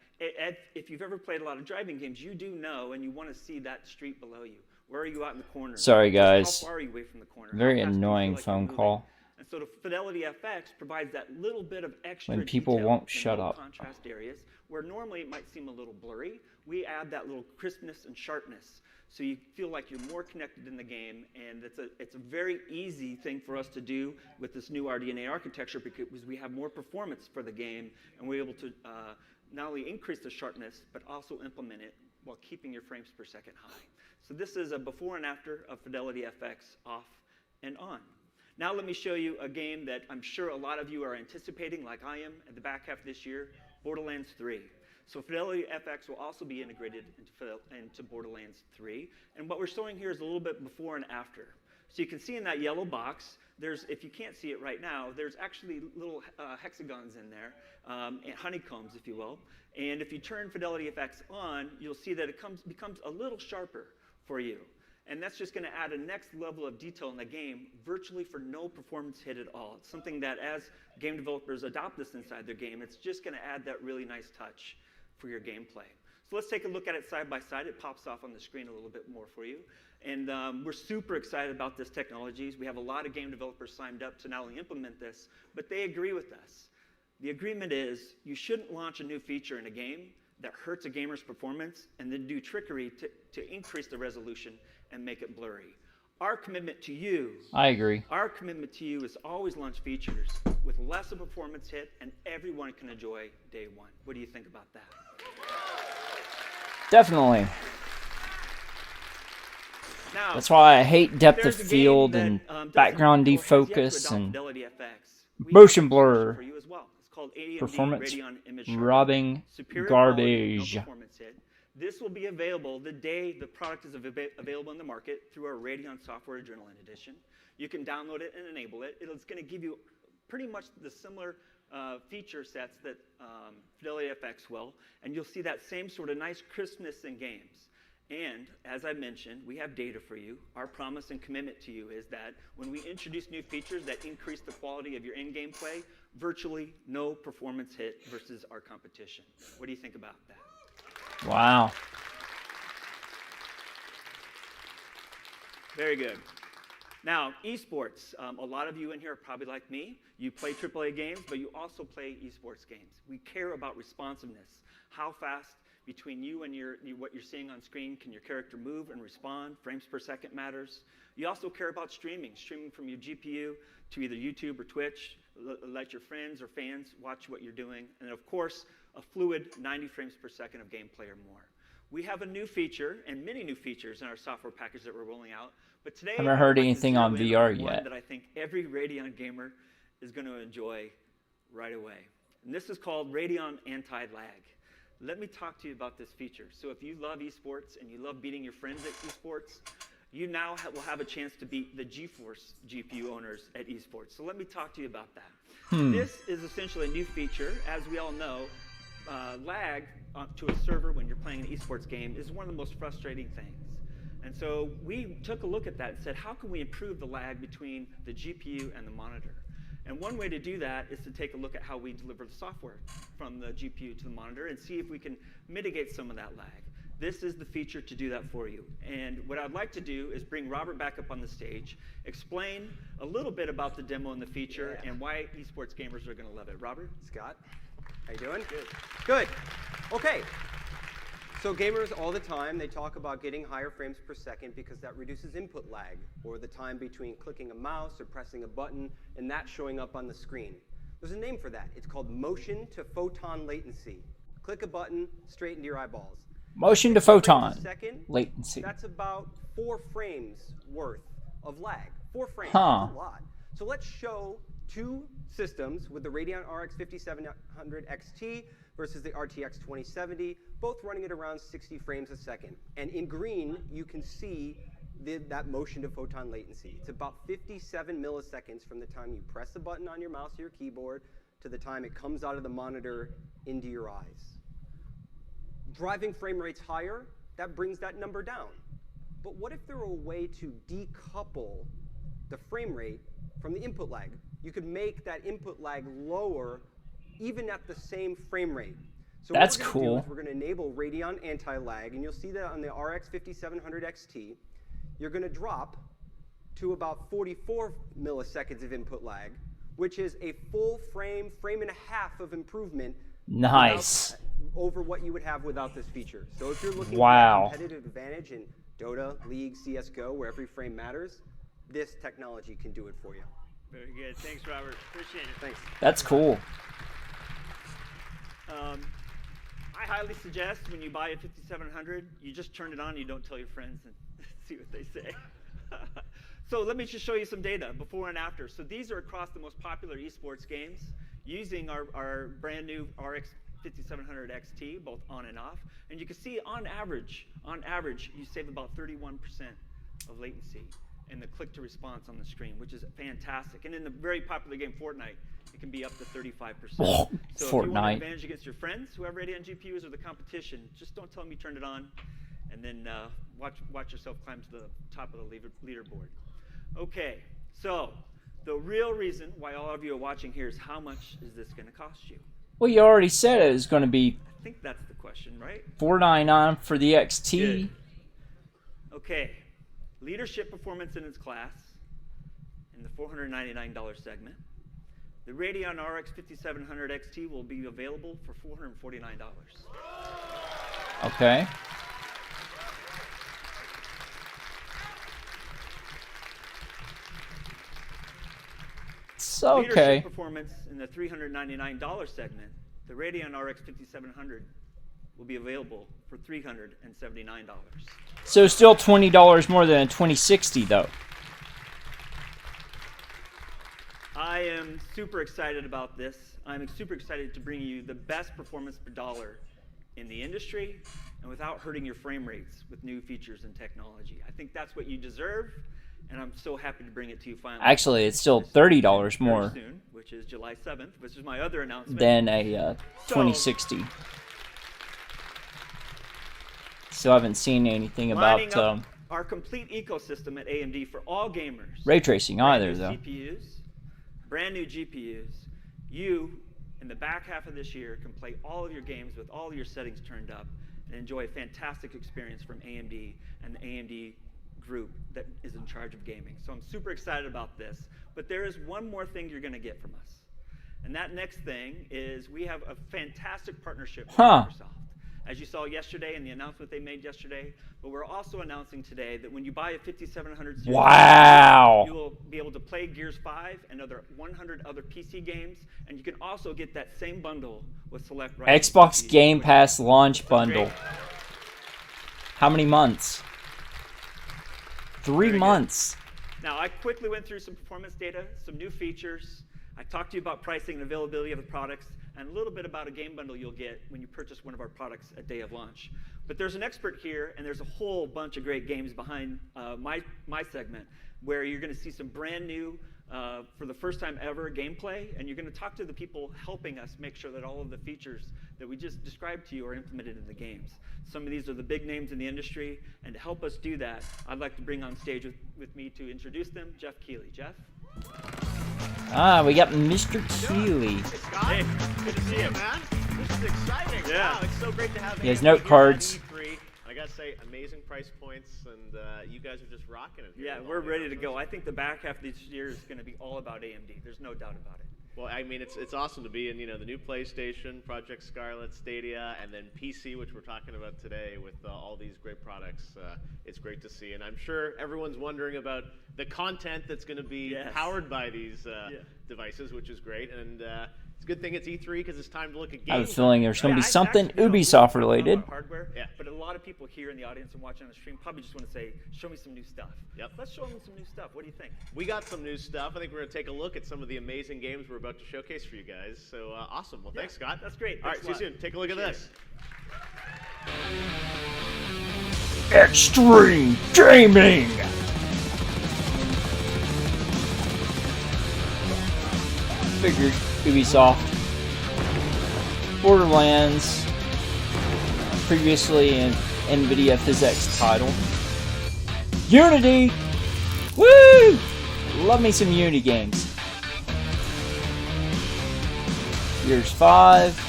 if you've ever played a lot of driving games, you do know and you want to see that street below you. Where are you out in the corner? Sorry, guys. How far are you away from the corner? Very annoying phone call. And so the Fidelity FX provides that little bit of extra when people detail won't in shut low up. contrast areas where normally it might seem a little blurry. We add that little crispness and sharpness, so you feel like you're more connected in the game, and it's a very easy thing for us to do with this new RDNA architecture because we have more performance for the game, and we're able to not only increase the sharpness, but also implement it while keeping your frames per second high. So this is a before and after of Fidelity FX off and on. Now let me show you a game that I'm sure a lot of you are anticipating, like I am, at the back half of this year, Borderlands 3. So Fidelity FX will also be integrated into Borderlands 3. And what we're showing here is a little bit before and after. So you can see in that yellow box, if you can't see it right now, there's actually little hexagons in there, honeycombs, if you will. And if you turn Fidelity FX on, you'll see that it becomes a little sharper for you. And that's just going to add a next level of detail in the game, virtually for no performance hit at all. It's something that as game developers adopt this inside their game, it's just going to add that really nice touch for your gameplay. So let's take a look at it side by side. It pops off on the screen a little bit more for you. And we're super excited about this technology. We have a lot of game developers signed up to not only implement this, but they agree with us. The agreement is you shouldn't launch a new feature in a game that hurts a gamer's performance and then do trickery to increase the resolution and make it blurry. Our commitment to you, I agree. Our commitment to you is always launch features with less of a performance hit and everyone can enjoy day one. What do you think about that? Definitely. Now, that's why I hate depth of there's a game field that, and doesn't background or has yet to defocus adopt and Fidelity FX. We motion have a solution blur. for you as well. It's called AMD Performance Radeon Image robbing superior quality, garbage. no performance hit. This will be available the day the product is available in the market through our Radeon Software Adrenaline Edition. You can download it and enable it. It's going to give you pretty much the similar feature sets that Fidelity FX will, and you'll see that same sort of nice crispness in games. And as I mentioned, we have data for you. Our promise and commitment to you is that when we introduce new features that increase the quality of your in-game play, virtually no performance hit versus our competition. What do you think about that? Wow. Very good. Now, esports. A lot of you in here are probably like me. You play AAA games, but you also play esports games. We care about responsiveness. How fast between you and what you're seeing on screen can your character move and respond? Frames per second matters. You also care about streaming from your GPU to either YouTube or Twitch. Let your friends or fans watch what you're doing. And of course, a fluid 90 frames per second of gameplay or more. We have a new feature and many new features in our software package that we're rolling out. But today, I haven't heard anything on VR one yet. that I think every Radeon gamer is going to enjoy right away. And this is called Radeon Anti-Lag. Let me talk to you about this feature. So if you love esports and you love beating your friends at esports, you now will have a chance to beat the GeForce GPU owners at esports. So let me talk to you about that. This is essentially a new feature. As we all know, lag to a server when you're playing an esports game is one of the most frustrating things. And so we took a look at that and said, how can we improve the lag between the GPU and the monitor? And one way to do that is to take a look at how we deliver the software from the GPU to the monitor and see if we can mitigate some of that lag. This is the feature to do that for you. And what I'd like to do is bring Robert back up on the stage, explain a little bit about the demo and the feature and why esports gamers are going to love it. Robert? Scott, how you doing? Good. Good. Okay. So gamers all the time, they talk about getting higher frames per second because that reduces input lag, or the time between clicking a mouse or pressing a button and that showing up on the screen. There's a name for that. It's called motion to photon latency. Click a button straight into your eyeballs. Motion to photon second, latency. That's about 4 frames worth of lag. 4 frames, Huh. that's a lot. So let's show 2 systems with the Radeon RX 5700 XT versus the RTX 2070, both running at around 60 frames a second. And in green, you can see that motion to photon latency. It's about 57 milliseconds from the time you press a button on your mouse or your keyboard to the time it comes out of the monitor into your eyes. Driving frame rates higher, that brings that number down. But what if there were a way to decouple the frame rate from the input lag? You could make that input lag lower even at the same frame rate. So that's what cool. we're going to enable Radeon Anti-Lag, and you'll see that on the RX 5700 XT. You're going to drop to about 44 milliseconds of input lag, which is a full frame and a half of improvement. Nice. Over what you would have without this feature. So if you're looking Wow. for a competitive advantage in Dota, League, CSGO, where every frame matters, this technology can do it for you. Very good. Thanks, Robert. Appreciate it. Thanks. That's cool. I highly suggest when you buy a 5700, you just turn it on and you don't tell your friends and see what they say. So let me just show you some data before and after. So these are across the most popular esports games using our brand new RX 5700 XT, both on and off. And you can see on average, you save about 31% of latency in the click to response on the screen, which is fantastic. And in the very popular game Fortnite, it can be up to 35%. Oh, so if you want an Fortnite. advantage against your friends who have Radeon GPUs or the competition, just don't tell them you turned it on, and then watch yourself climb to the top of the leaderboard. Okay, so the real reason why all of you are watching here is how much is this going to cost you? Well, you already said it was going to be I think that's the question, right? $499 for the XT. Good. Okay, leadership performance in its class in the $499 segment. The Radeon RX 5700 XT will be available for $449. Okay. So, okay. Leadership performance in the $399 segment, the Radeon RX 5700 will be available for $379. So still $20 more than a 2060 though. I am super excited about this. I'm super excited to bring you the best performance per dollar in the industry and without hurting your frame rates with new features and technology. I think that's what you deserve, and I'm so happy to bring it to you finally. Actually, it's still $30 more soon, which is July 7th, which is my other announcement. than a 2060. Still haven't seen anything about our complete ecosystem at AMD for all gamers. ray tracing either, though. CPUs, brand new GPUs. You, in the back half of this year, can play all of your games with all of your settings turned up and enjoy a fantastic experience from AMD and the AMD group that is in charge of gaming. So I'm super excited about this. But there is one more thing you're going to get from us. And that next thing is we have a fantastic partnership with Microsoft. As you saw yesterday in the announcement they made yesterday, but we're also announcing today that when you buy a 5700 series, wow, you will be able to play Gears 5 and 100 other PC games, and you can also get that same bundle with select Xbox Game Pass launch bundle. How many months? 3 months. Now, I quickly went through some performance data, some new features. I talked to you about pricing and availability of the products, and a little bit about a game bundle you'll get when you purchase one of our products at day of launch. But there's an expert here, and there's a whole bunch of great games behind my segment, where you're going to see some brand new, for the first time ever, gameplay, and you're going to talk to the people helping us make sure that all of the features that we just described to you are implemented in the games. Some of these are the big names in the industry, and to help us do that, I'd like to bring on stage with me to introduce them, Jeff Keighley. Jeff? We got Mr. Keighley. Hey, Scott. Hey, good to see you, man. This is exciting. Yeah. Wow, it's so great to have you. He has note cards. I gotta say, amazing price points, and you guys are just rocking it. Yeah, we're ready to go. I think the back half of this year is going to be all about AMD. There's no doubt about it. Well, I mean, it's awesome to be in, the new PlayStation, Project Scarlet, Stadia, and then PC, which we're talking about today with all these great products. It's great to see, and I'm sure everyone's wondering about the content that's going to be powered by these devices, which is great. And it's a good thing it's E3 because it's time to look at games. I have a feeling there's going to be something Ubisoft related. Hardware, but a lot of people here in the audience and watching on the stream probably just want to say, show me some new stuff. Yep. Let's show them some new stuff. What do you think? We got some new stuff. I think we're going to take a look at some of the amazing games we're about to showcase for you guys. So awesome. Well, thanks, Scott. That's great. All right, see you soon. Take a look at this. Extreme Gaming! Figured Ubisoft. Borderlands. Previously an NVIDIA PhysX title. Unity! Woo! Love me some Unity games. Gears 5.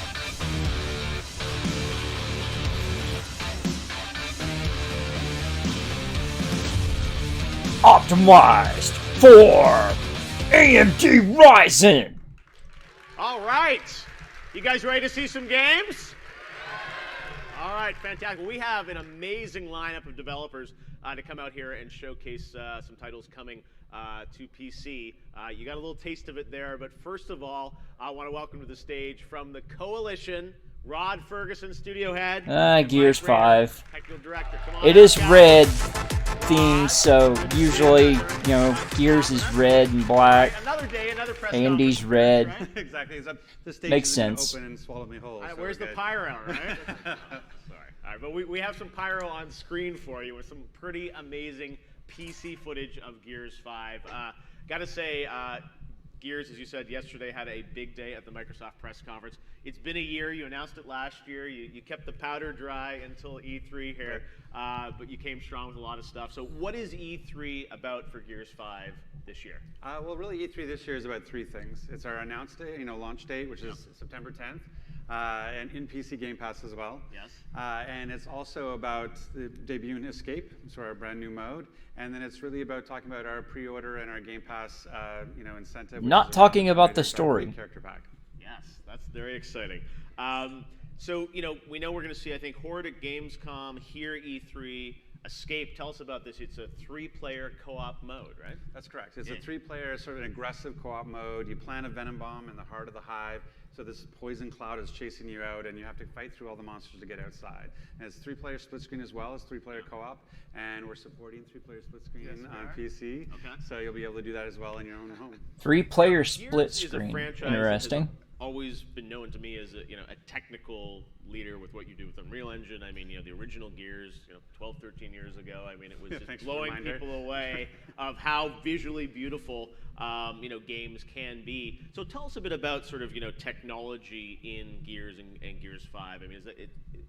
Optimized for AMD Ryzen. All right. You guys ready to see some games? All right, fantastic. We have an amazing lineup of developers to come out here and showcase some titles coming to PC. You got a little taste of it there, but first of all, I want to welcome to the stage from the Coalition, Rod Ferguson, studio head. Gears 5. Technical director. Come on It is red themed, so usually, Gears is red and black. Another day, another press AMD's red. Right? Exactly. Except the stage Makes is sense. Open and swallow me whole. Right, so where's the good. pyro, right? Sorry. All right, but we have some pyro on screen for you with some pretty amazing PC footage of Gears 5. Gotta say, Gears, as you said yesterday, had a big day at the Microsoft press conference. It's been a year. You announced it last year. You kept the powder dry until E3 here, but you came strong with a lot of stuff. So what is E3 about for Gears 5 this year? Well, really, E3 this year is about three things. It's our announced date, launch date, which is September 10th, and in PC Game Pass as well. Yes. And it's also about the debut in Escape, so our brand new mode. And then it's really about talking about our pre-order and our Game Pass, incentive. Not talking about the story. Character pack. Yes, that's very exciting. So, we know we're going to see, I think, Horde at Gamescom, here E3. Escape. Tell us about this. It's a 3-player co-op mode, right? That's correct. It's a 3-player sort of aggressive co-op mode. You plant a venom bomb in the heart of the hive, so this poison cloud is chasing you out, and you have to fight through all the monsters to get outside. And it's 3-player split screen as well as 3-player co-op, and we're supporting 3-player split screen on PC. Okay. So you'll be able to do that as well in your own home. 3-player split Gears is a screen. franchise that Interesting. has always been known to me as a technical leader with what you do with Unreal Engine. I mean, the original Gears, 12, 13 years ago. I mean, it was just blowing people away of how visually beautiful, games can be. So tell us a bit about sort of, technology in Gears and Gears 5. I mean,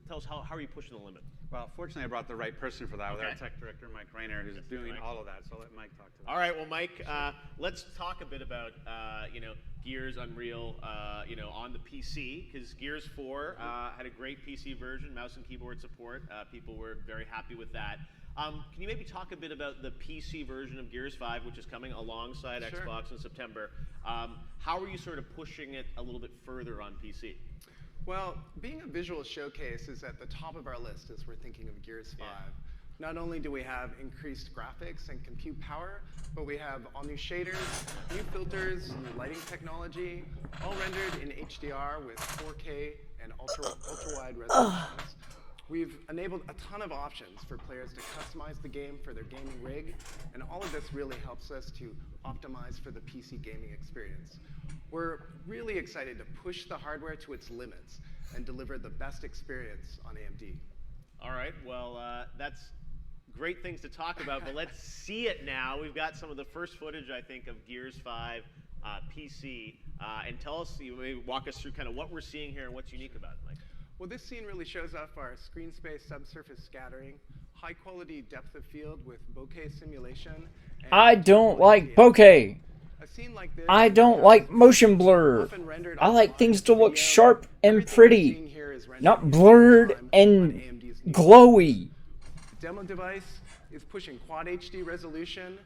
tell us how are you pushing the limit? Well, fortunately, I brought the right person for that with our tech director, Mike Rayner, who's doing all of that. So I'll let Mike talk to that. All right, well, Mike, let's talk a bit about, Gears Unreal, on the PC, because Gears 4 had a great PC version, mouse and keyboard support. People were very happy with that. Can you maybe talk a bit about the PC version of Gears 5, which is coming alongside Xbox in September? How are you sort of pushing it a little bit further on PC? Well, being a visual showcase is at the top of our list as we're thinking of Gears 5. Not only do we have increased graphics and compute power, but we have all new shaders, new filters, new lighting technology, all rendered in HDR with 4K and ultra-wide resolutions. We've enabled a ton of options for players to customize the game for their gaming rig, and all of this really helps us to optimize for the PC gaming experience. We're really excited to push the hardware to its limits and deliver the best experience on AMD. All right, well, that's great things to talk about, but let's see it now. We've got some of the first footage, I think, of Gears 5 PC, and tell us, maybe walk us through kind of what we're seeing here and what's unique about it, Mike. Well, this scene really shows off our screen space subsurface scattering, high quality depth of field with bokeh simulation. And I don't like bokeh. A scene like this, I don't like motion blur. I like things to look sharp and pretty, not blurred and glowy. The demo device is pushing Quad HD resolution,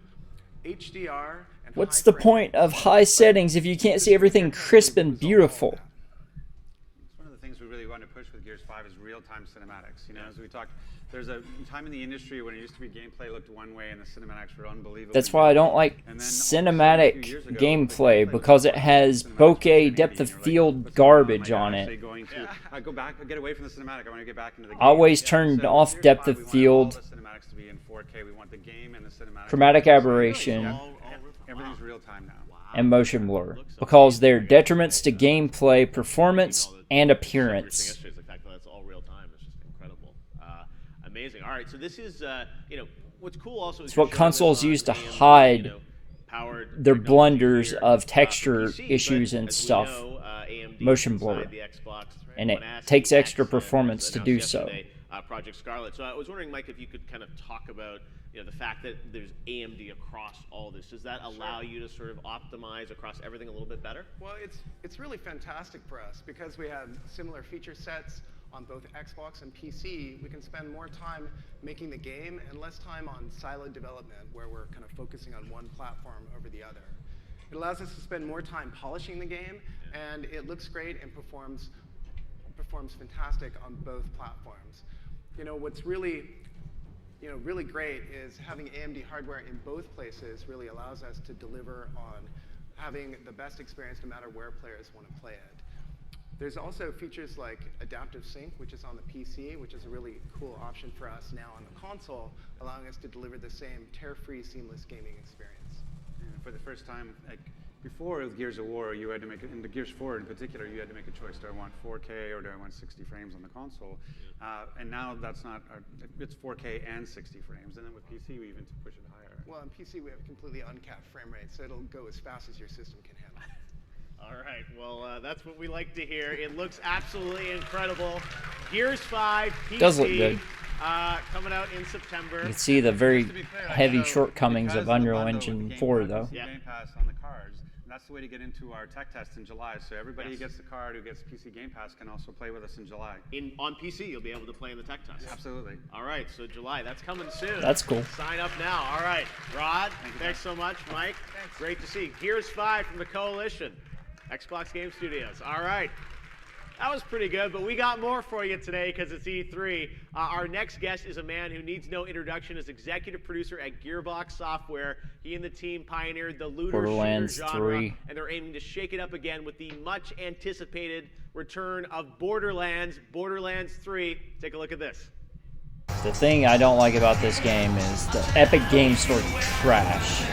HDR, and What's the point of high settings if you can't see everything crisp and beautiful? It's one of the things we really want to push with Gears 5 is real-time cinematics. As we talked, there's a time in the industry when it used to be gameplay looked one way and the cinematics were unbelievable. That's why I don't like cinematic gameplay, because it has bokeh depth of field garbage on it. I go back, I get away from the cinematic. I want to get back into the game. I always turned off depth of field, We want all the cinematics to be in 4K. We want the game and the cinematics. chromatic aberration, Everything's real time now. and motion blur, because they're detriments to gameplay performance and appearance. Yesterday, the fact that that's all real time is just incredible. Amazing. All right, so this is, what's cool also is It's what consoles use to hide their blunders of texture issues and stuff, motion blur, and it takes extra performance to do so. Project Scarlet. So I was wondering, Mike, if you could kind of talk about the fact that there's AMD across all this. Does that allow you to sort of optimize across everything a little bit better? Well, it's really fantastic for us because we have similar feature sets on both Xbox and PC. We can spend more time making the game and less time on siloed development, where we're kind of focusing on one platform over the other. It allows us to spend more time polishing the game, and it looks great and performs fantastic on both platforms. What's really great is having AMD hardware in both places really allows us to deliver on having the best experience no matter where players want to play it. There's also features like adaptive sync, which is on the PC, which is a really cool option for us now on the console, allowing us to deliver the same tear-free, seamless gaming experience. And for the first time, before with Gears of War, you had to make it, in the Gears 4 in particular, you had to make a choice. Do I want 4K or do I want 60 frames on the console? And now that's not, it's 4K and 60 frames. And then with PC, we even push it higher. Well, on PC, we have completely uncapped frame rate, so it'll go as fast as your system can handle. All right, well, that's what we like to hear. It looks absolutely incredible. Gears 5 PC. Does look good. Coming out in September. You can see the very heavy shortcomings of Unreal Engine 4, though. Game Pass on the cards. That's the way to get into our tech test in July. So everybody who gets the card, who gets PC Game Pass, can also play with us in July. On PC, you'll be able to play in the tech test. Absolutely. All right, so July, that's coming soon. That's cool. Sign up now. All right, Rod, thanks so much. Mike, great to see you. Gears 5 from the Coalition, Xbox Game Studios. All right. That was pretty good, but we got more for you today because it's E3. Our next guest is a man who needs no introduction as executive producer at Gearbox Software. He and the team pioneered the looter shooter genre, and they're aiming to shake it up again with the much-anticipated return of Borderlands 3. Take a look at this. The thing I don't like about this game is the Epic Game Store trash.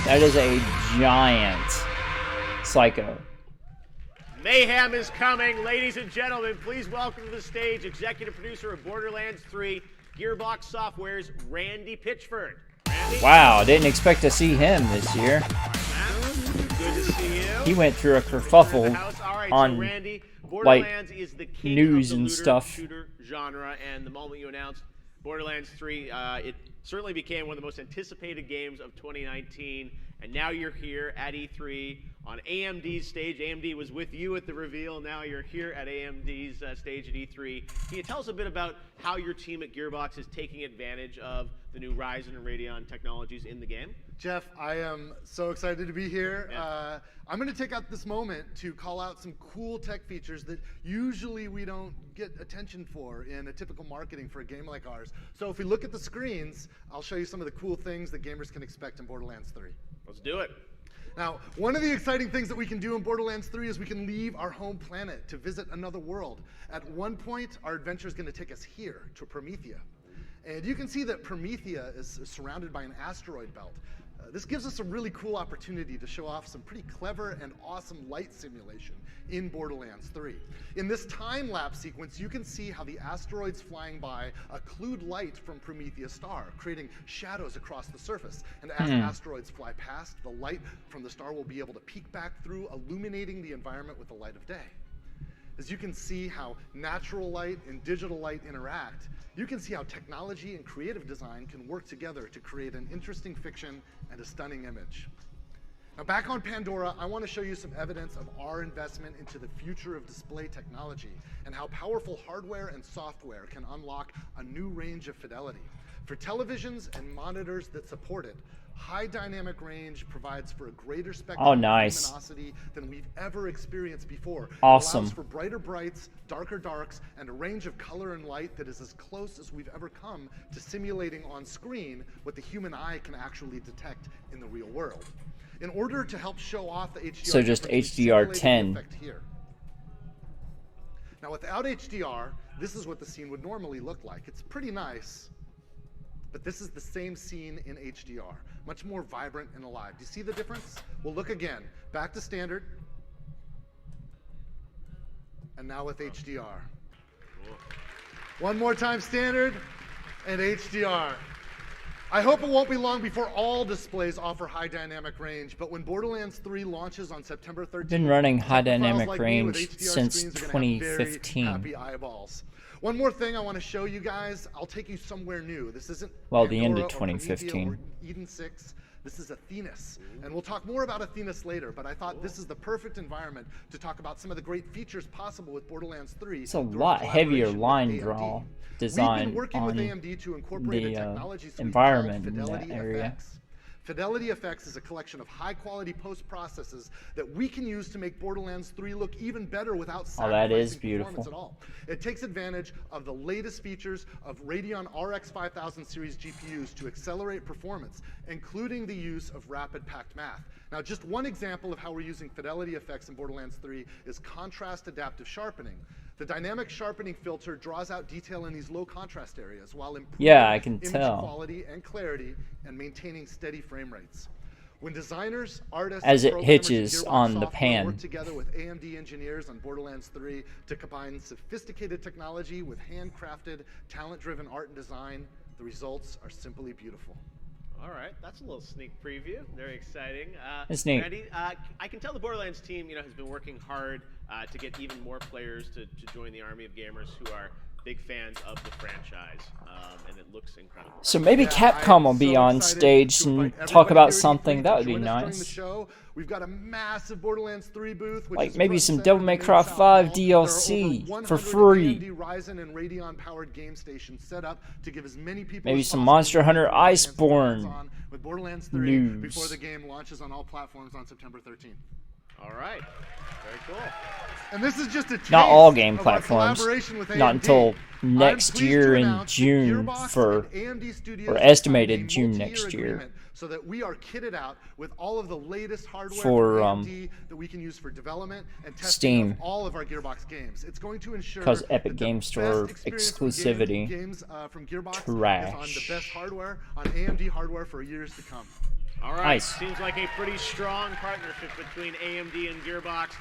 That is a giant psycho. Mayhem is coming. Ladies and gentlemen, please welcome to the stage executive producer of Borderlands 3, Gearbox Software's Randy Pitchford. Randy? Wow, I didn't expect to see him this year. Good to see you. He went through a kerfuffle on so Randy, Borderlands is the king news of the and looter stuff. Shooter genre, and the moment you announced Borderlands 3, it certainly became one of the most anticipated games of 2019. And now you're here at E3 on AMD's stage. AMD was with you at the reveal. Now you're here at AMD's stage at E3. Can you tell us a bit about how your team at Gearbox is taking advantage of the new Ryzen and Radeon technologies in the game? Jeff, I am so excited to be here. Yeah. I'm going to take out this moment to call out some cool tech features that usually we don't get attention for in a typical marketing for a game like ours. So if we look at the screens, I'll show you some of the cool things that gamers can expect in Borderlands 3. Let's do it. Now, one of the exciting things that we can do in Borderlands 3 is we can leave our home planet to visit another world. At one point, our adventure is going to take us here to Promethea. And you can see that Promethea is surrounded by an asteroid belt. This gives us a really cool opportunity to show off some pretty clever and awesome light simulation in Borderlands 3. In this time-lapse sequence, you can see how the asteroids flying by occlude light from Promethea's star, creating shadows across the surface. And as asteroids fly past, the light from the star will be able to peek back through, illuminating the environment with the light of day. As you can see how natural light and digital light interact, you can see how technology and creative design can work together to create an interesting fiction and a stunning image. Now back on Pandora, I want to show you some evidence of our investment into the future of display technology and how powerful hardware and software can unlock a new range of fidelity. For televisions and monitors that support it, high dynamic range provides for a greater spectrum of luminosity than we've ever experienced before. Awesome. It allows for brighter brights, darker darks, and a range of color and light that is as close as we've ever come to simulating on screen what the human eye can actually detect in the real world. In order to help show off the HDR, so just HDR10. Effect here. Now without HDR, this is what the scene would normally look like. It's pretty nice, but this is the same scene in HDR, much more vibrant and alive. Do you see the difference? Well, look again. Back to standard. And now with HDR. Cool. One more time, standard and HDR. I hope it won't be long before all displays offer high dynamic range, but when Borderlands 3 launches on September 13th, been running high dynamic like range since 2015. Happy eyeballs. One more thing I want to show you guys. I'll take you somewhere new. This isn't well, the end of Pandora or 2015. or Eden 6. This is Athenas. And we'll talk more about Athenas later, but I thought this is the perfect environment to talk about some of the great features possible with Borderlands 3. It's a lot heavier line draw design on the environment in that area. Fidelity Effects is a collection of high-quality post-processes that we can use to make Borderlands 3 look even better without sacrificing performance at all. It takes advantage of the latest features of Radeon RX 5000 series GPUs to accelerate performance, including the use of rapid packed math. Now, just one example of how we're using Fidelity Effects in Borderlands 3 is contrast adaptive sharpening. The dynamic sharpening filter draws out detail in these low contrast areas while improving image quality and clarity and maintaining steady frame rates. When designers, artists, as it and hitches on the software pan, work together with AMD engineers on Borderlands 3 to combine sophisticated technology with handcrafted, talent-driven art and design, the results are simply beautiful. All right, that's a little sneak preview. Very exciting. It's neat. Randy, I can tell the Borderlands team, has been working hard to get even more players to join the army of gamers who are big fans of the franchise, and it looks incredible. So maybe Capcom will be on stage and talk about something. That would be nice. We've got a massive Borderlands 3 booth, which Like is maybe front some and Devil center May in the Cry main South 5 Hall. DLC There are over for 100 free. AMD Ryzen and Radeon powered game stations set up to give as many people Maybe as some possible Monster Hunter Borderlands Iceborne on with Borderlands 3 news. before the game launches on all platforms on September 13th. All right, very cool. And this is just a taste Not all game of our platforms. collaboration with Not AMD. until I'm next pleased year to in announce that June Gearbox for, and AMD Studios or have signed estimated a June multi-year next year. agreement so that we are kitted out with all of the latest hardware For, from AMD that we can use for development and testing Steam. of all of our Gearbox games. It's going to ensure Because that Epic the Game Store best experience for exclusivity. games from Gearbox Trash. is on the best hardware, on AMD hardware for years to come. All right, Nice. seems like a pretty strong partnership between AMD and Gearbox.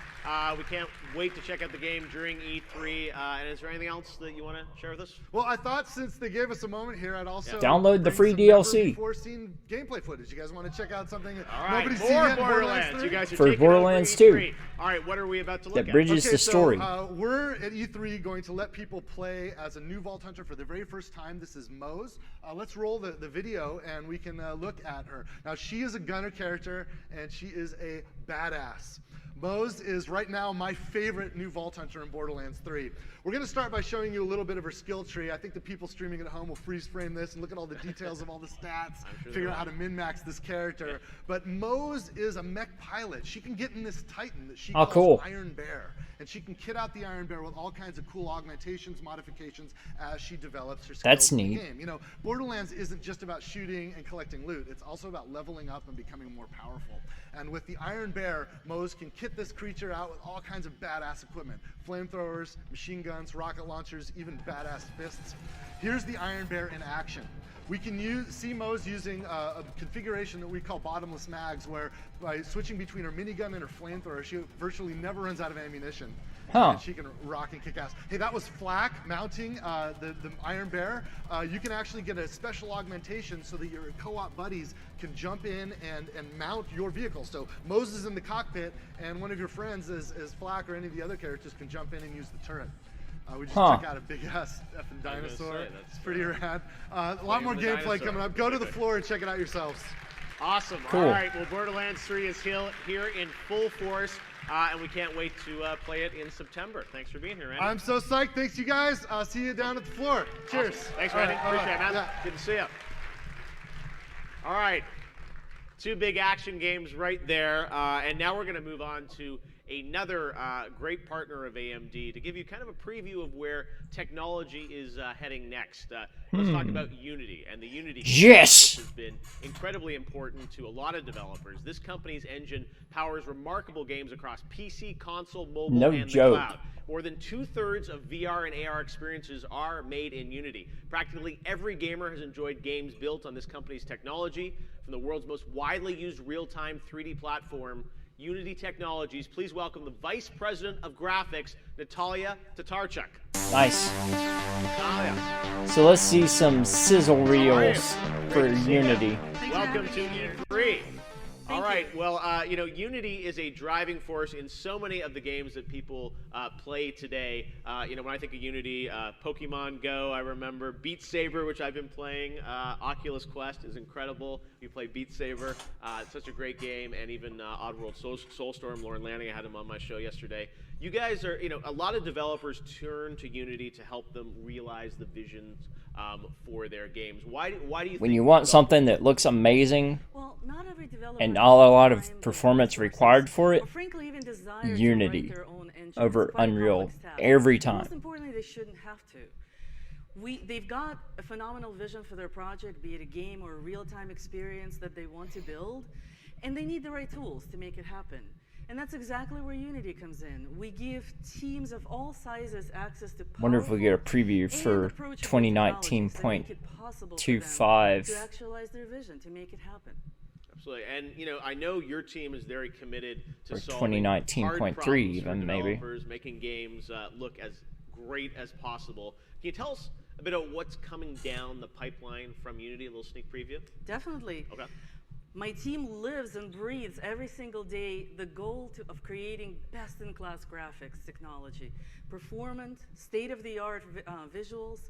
We can't wait to check out the game during E3. And is there anything else that you want to share with us? Well, I thought since they gave us a moment here, I'd also Download the bring free some DLC. Before seen gameplay footage. You guys want to check out something that All right, nobody's seen more yet? in Borderlands. 3? You guys are For taking Borderlands over 2. E3. All right, what are we about to look That at? bridges Okay, the story. So, we're at E3 going to let people play as a new Vault Hunter for the very first time. This is Mose. Let's roll the video and we can look at her. Now, she is a gunner character and she is a badass. Mose is right now my favorite new Vault Hunter in Borderlands 3. We're going to start by showing you a little bit of her skill tree. I think the people streaming at home will freeze frame this and look at all the details of all the stats, figure out how to min-max this character. But Mose is a mech pilot. She can get in this Titan that she calls cool. Iron Bear. And she can kit out the Iron Bear with all kinds of cool augmentations, modifications as she develops her skills That's in the neat. game. You know, Borderlands isn't just about shooting and collecting loot. It's also about leveling up and becoming more powerful. And with the Iron Bear, Mose can kit this creature out with all kinds of badass equipment. Flamethrowers, machine guns, rocket launchers, even badass fists. Here's the Iron Bear in action. We can see Mose using a configuration that we call bottomless mags, where by switching between her minigun and her flamethrower, she virtually never runs out of ammunition. Huh. And she can rock and kick ass. Hey, that was Flak mounting the Iron Bear. You can actually get a special augmentation so that your co-op buddies can jump in and mount your vehicle. So Mose is in the cockpit, and one of your friends, as Flak or any of the other characters, can jump in and use the turret. We just took out a big-ass effing dinosaur. It's pretty rad. A lot more gameplay coming up. Go to the floor and check it out yourselves. Awesome. Cool. All right, well, Borderlands 3 is here in full force, and we can't wait to play it in September. Thanks for being here, Randy. I'm so psyched. Thanks, you guys. I'll see you down at the floor. Cheers. Awesome. Thanks, Randy. Appreciate it, man. Yeah. Good to see you. All right. Two big action games right there. And now we're going to move on to another great partner of AMD to give you kind of a preview of where technology is heading next. Let's talk about Unity and the Unity Yes! which has been incredibly important to a lot of developers. This company's engine powers remarkable games across PC, console, mobile, No and joke. the cloud. More than 2/3 of VR and AR experiences are made in Unity. Practically every gamer has enjoyed games built on this company's technology. From the world's most widely used real-time 3D platform, Unity Technologies, please welcome the Vice President of Graphics, Natalia Tatarchuk. Nice. Natalia, So let's see some sizzle reels for Unity. welcome to E3. All right, well, you know, Unity is a driving force in so many of the games that people play today. You know, when I think of Unity, Pokemon Go, I remember Beat Saber, which I've been playing. Oculus Quest is incredible. You play Beat Saber. It's such a great game. And even Oddworld Soulstorm, Lauren Lanning, I had him on my show yesterday. You guys are, you know, a lot of developers turn to Unity to help them realize the visions for their games. Why do you When think you want something that looks amazing Well, not every developer and has not a lot time, of performance resources, required for it, or frankly even desire to Unity write their own engine. over It's quite a Unreal complex task. every Most time. importantly, they shouldn't have to. They've got a phenomenal vision for their project, be it a game or a real-time experience that they want to build, and they need the right tools to make it happen. And that's exactly where Unity comes in. We give teams of all sizes access to Wonder if we get a powerful preview and for approachable technologies that make it possible for them 2019.25. to actualize their vision, to make it happen. Absolutely, and you know, I know your team is very committed to Or solving hard 2019.3 problems even, for maybe. developers, making games look as great as possible. Can you tell us a bit about what's coming down the pipeline from Unity? A little sneak preview. Definitely. Okay. My team lives and breathes every single day the goal of creating best-in-class graphics technology, performant, state-of-the-art visuals,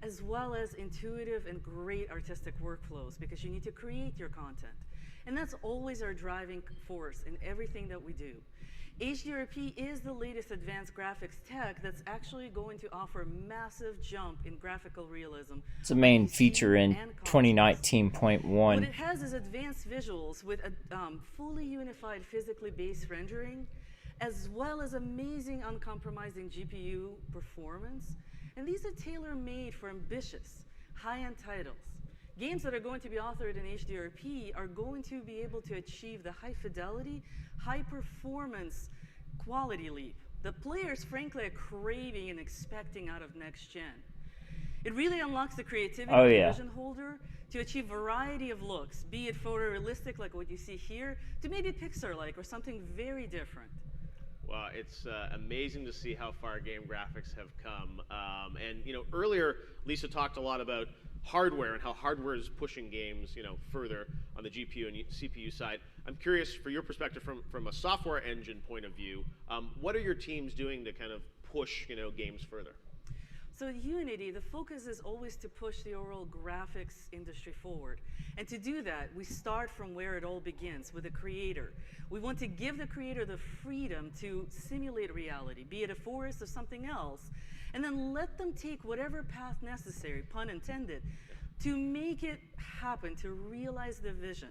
as well as intuitive and great artistic workflows, because you need to create your content. And that's always our driving force in everything that we do. HDRP is the latest advanced graphics tech that's actually going to offer a massive jump in graphical realism. It's a main feature in 2019.1. What it has is advanced visuals with a fully unified physically based rendering, as well as amazing uncompromising GPU performance. And these are tailor-made for ambitious, high-end titles. Games that are going to be authored in HDRP are going to be able to achieve the high fidelity, high performance quality leap that players frankly are craving and expecting out of next gen. It really unlocks the creativity of the vision holder to achieve a variety of looks, be it photorealistic like what you see here, to maybe Pixar-like or something very different. Well, it's amazing to see how far game graphics have come. And you know, earlier Lisa talked a lot about hardware and how hardware is pushing games, you know, further on the GPU and CPU side. I'm curious, for your perspective from a software engine point of view, what are your teams doing to kind of push, you know, games further? So at Unity, the focus is always to push the overall graphics industry forward. And to do that, we start from where it all begins, with the creator. We want to give the creator the freedom to simulate reality, be it a forest or something else, and then let them take whatever path necessary, pun intended, to make it happen, to realize the vision.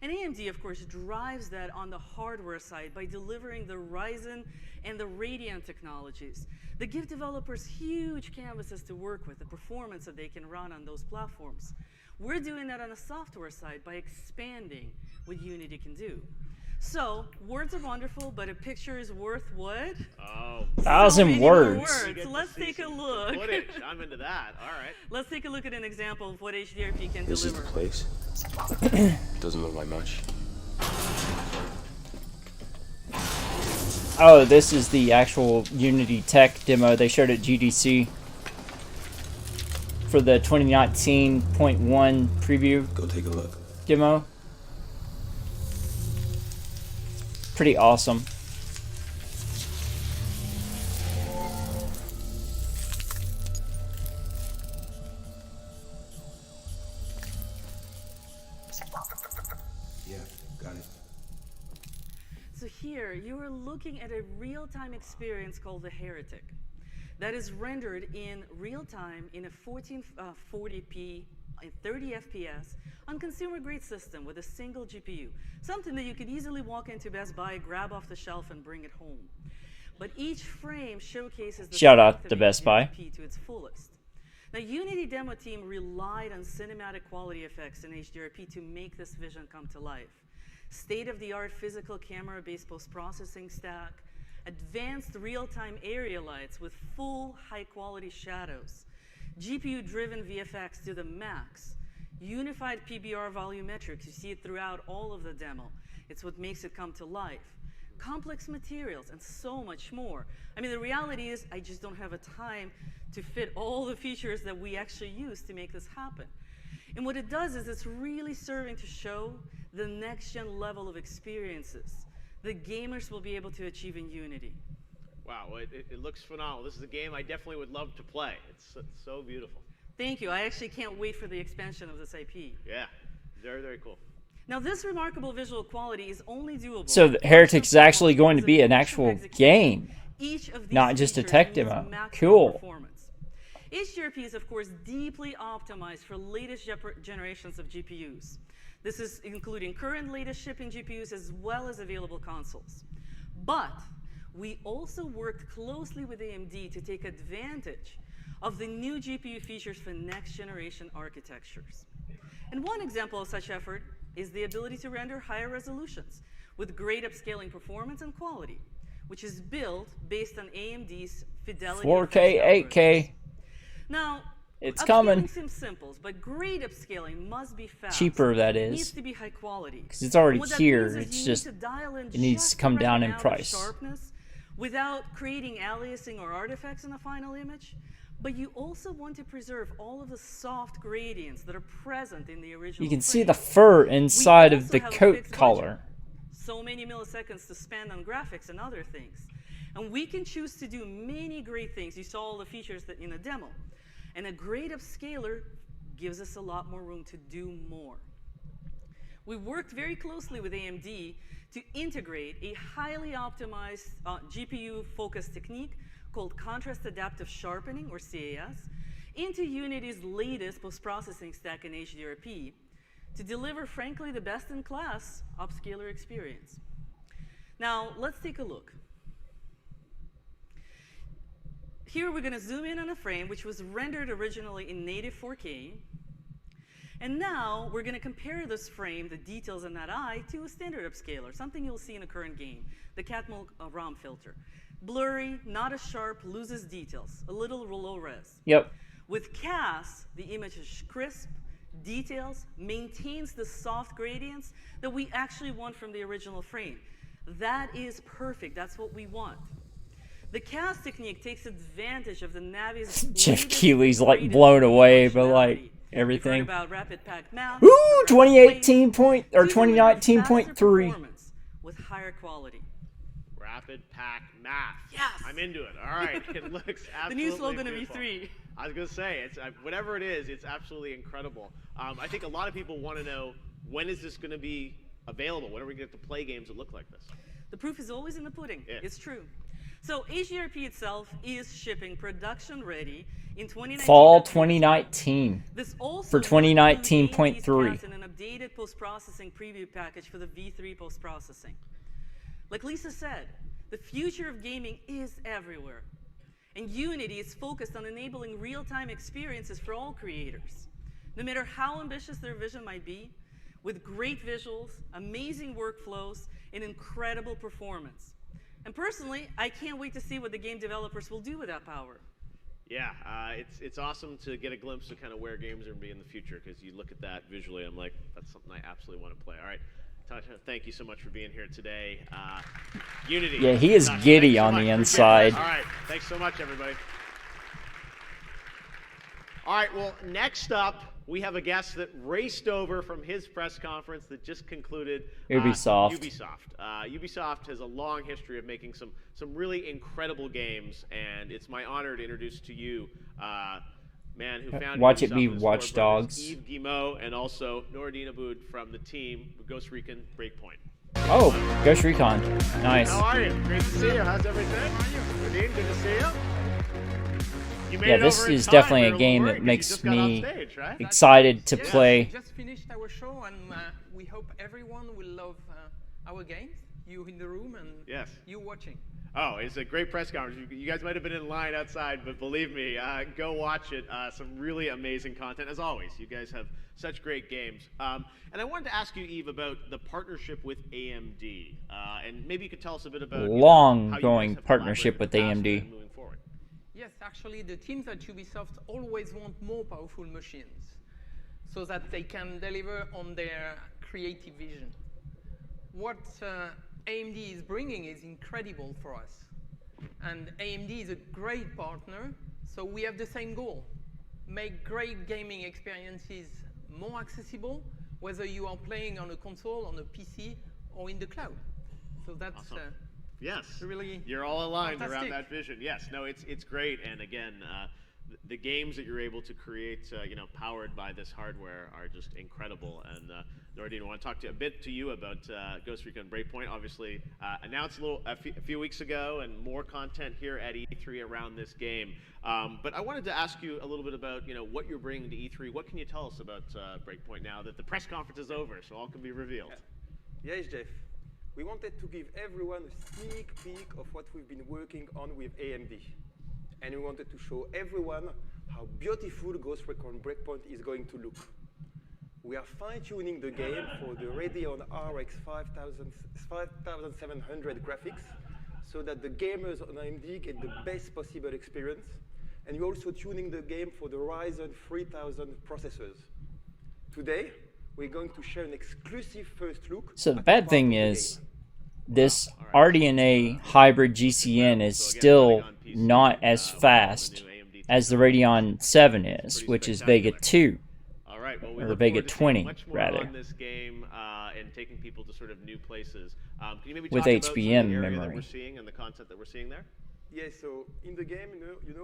And AMD, of course, drives that on the hardware side by delivering the Ryzen and the Radeon technologies that give developers huge canvases to work with, the performance that they can run on those platforms. We're doing that on the software side by expanding what Unity can do. So, words are wonderful, but a picture is worth what? Oh, 1,000 words. So let's take a look. Footage. I'm into that. All right. Let's take a look at an example of what HDRP can This deliver. is the place. Doesn't look like much. Oh, this is the actual Unity Tech demo they showed at GDC for the 2019.1 preview Go take a look. demo. Pretty awesome. Yeah, got it. So here, you are looking at a real-time experience called the Heretic that is rendered in real time in a 1440p in 30 FPS on consumer-grade system with a single GPU, something that you could easily walk into Best Buy, grab off the shelf, and bring it home. But each frame showcases the Shout out strength to of Best Buy. HDRP to its fullest. Now, Unity demo team relied on cinematic quality effects in HDRP to make this vision come to life. State-of-the-art physical camera-based post-processing stack, advanced real-time area lights with full high-quality shadows, GPU-driven VFX to the max, unified PBR volumetrics, you see it throughout all of the demo. It's what makes it come to life. Complex materials, and so much more. I mean, the reality is I just don't have a time to fit all the features that we actually use to make this happen. And what it does is it's really serving to show the next-gen level of experiences that gamers will be able to achieve in Unity. Wow, it looks phenomenal. This is a game I definitely would love to play. It's so beautiful. Thank you. I actually can't wait for the expansion of this IP. Yeah, very, very cool. Now, this remarkable visual quality is only doable. So the Heretic is actually going to be an actual game, Each of these not just a features tech use demo. maximum Cool. performance. HDRP is, of course, deeply optimized for latest generations of GPUs. This is including current latest shipping GPUs as well as available consoles. But we also worked closely with AMD to take advantage of the new GPU features for next generation architectures. And one example of such effort is the ability to render higher resolutions with great upscaling performance and quality, which is built based on AMD's Fidelity 4K, 8K. Now, It's upscaling coming. seems simple, but great upscaling must be fast. Cheaper, that It needs is. to be high quality. 'Cause it's already And what that here, means is it's you just- need to dial in it needs just to come the right down in amount of price. sharpness without creating aliasing or artifacts in the final image, but you also want to preserve all of the soft gradients that are present in the original You can see frame. the fur inside of also the have a coat fixed collar. budget. So many milliseconds to spend on graphics and other things. And we can choose to do many great things. You saw all the features that in a demo. And a great upscaler gives us a lot more room to do more. We worked very closely with AMD to integrate a highly optimized GPU-focused technique called Contrast Adaptive Sharpening, or CAS, into Unity's latest post-processing stack in HDRP to deliver, frankly, the best-in-class upscaler experience. Now, let's take a look. Here we're going to zoom in on a frame which was rendered originally in native 4K. And now we're going to compare this frame, the details in that eye, to a standard upscaler, something you'll see in a current game, the Catmull ROM filter. Blurry, not as sharp, loses details, a little low res. Yep. With CAS, the image is crisp, details, maintains the soft gradients that we actually want from the original frame. That is perfect. That's what we want. The CAS technique takes advantage of the Navi's Jeff Keighley's like blown away by like everything. You've heard about rapid pack math. Ooh, 2018 point or 2019.3. With higher quality. Rapid pack math. Yes. I'm into it. All right. It looks absolutely The new slogan of beautiful. E3. I was going to say, it's whatever it is, it's absolutely incredible. I think a lot of people want to know, when is this going to be available? When are we going to get to play games that look like this? The proof is always in the pudding. Yeah. It's true. So HDRP itself is shipping production ready in 2019. Fall 2019. This also for 2019.3. in an updated post-processing preview package for the V3 post-processing. Like Lisa said, the future of gaming is everywhere. And Unity is focused on enabling real-time experiences for all creators, no matter how ambitious their vision might be, with great visuals, amazing workflows, and incredible performance. And personally, I can't wait to see what the game developers will do with that power. Yeah, it's awesome to get a glimpse of kind of where games are going to be in the future, because you look at that visually, I'm like, that's something I absolutely want to play. All right, Tasha, thank you so much for being here today. Unity. Yeah, he is Tasha, giddy so on much. the inside. All right, thanks so much, everybody. All right, well, next up, we have a guest that raced over from his press conference that just concluded. Ubisoft. Ubisoft has a long history of making some really incredible games, and it's my honor to introduce to you man who founded Watch Ubisoft it be with his Watch four brothers, Dogs. Yves Guillemot, and also Noradine Aboud from the team Ghost Recon Breakpoint. Oh, Ghost Recon. Nice. How are you? Great to see you. How's everything? Noradine, good to see you. Yeah, this is definitely a game that makes me excited to play. We just finished our show, and we hope everyone will love our games. You in the room and you watching. Oh, it's a great press conference. You guys might have been in line outside, but believe me, go watch it. Some really amazing content, as always. You guys have such great games. And I wanted to ask you, Yves, about the partnership with AMD. And maybe you could tell us a bit about Long-going partnership with AMD. Moving forward. Yes, actually, the teams at Ubisoft always want more powerful machines so that they can deliver on their creative vision. What AMD is bringing is incredible for us. And AMD is a great partner, so we have the same goal. Make great gaming experiences more accessible, whether you are playing on a console, on a PC, or in the cloud. So that's awesome. Yes, really you're all aligned fantastic. around that vision. Yes, no, it's great. And again, the games that you're able to create, powered by this hardware, are just incredible. And Noradine, I want to talk a bit to you about Ghost Recon Breakpoint. Obviously, announced a few weeks ago, and more content here at E3 around this game. But I wanted to ask you a little bit about what you're bringing to E3. What can you tell us about Breakpoint now that the press conference is over, so all can be revealed? Yes, Jeff. We wanted to give everyone a sneak peek of what we've been working on with AMD. And we wanted to show everyone how beautiful Ghost Recon Breakpoint is going to look. We are fine-tuning the game for the Radeon RX 5700 graphics so that the gamers on AMD get the best possible experience. And we're also tuning the game for the Ryzen 3000 processors. Today, we're going to share an exclusive first look. So the bad thing is, this RDNA hybrid GCN is still not as fast as the Radeon 7 is, which is Vega 2. All right, well, we Or look Vega forward to seeing 20, much more rather. on this game and taking people to sort of new places. Can you maybe With talk about some of the HBM area that memory. we're seeing and the content that we're seeing there? Yes, so in the game,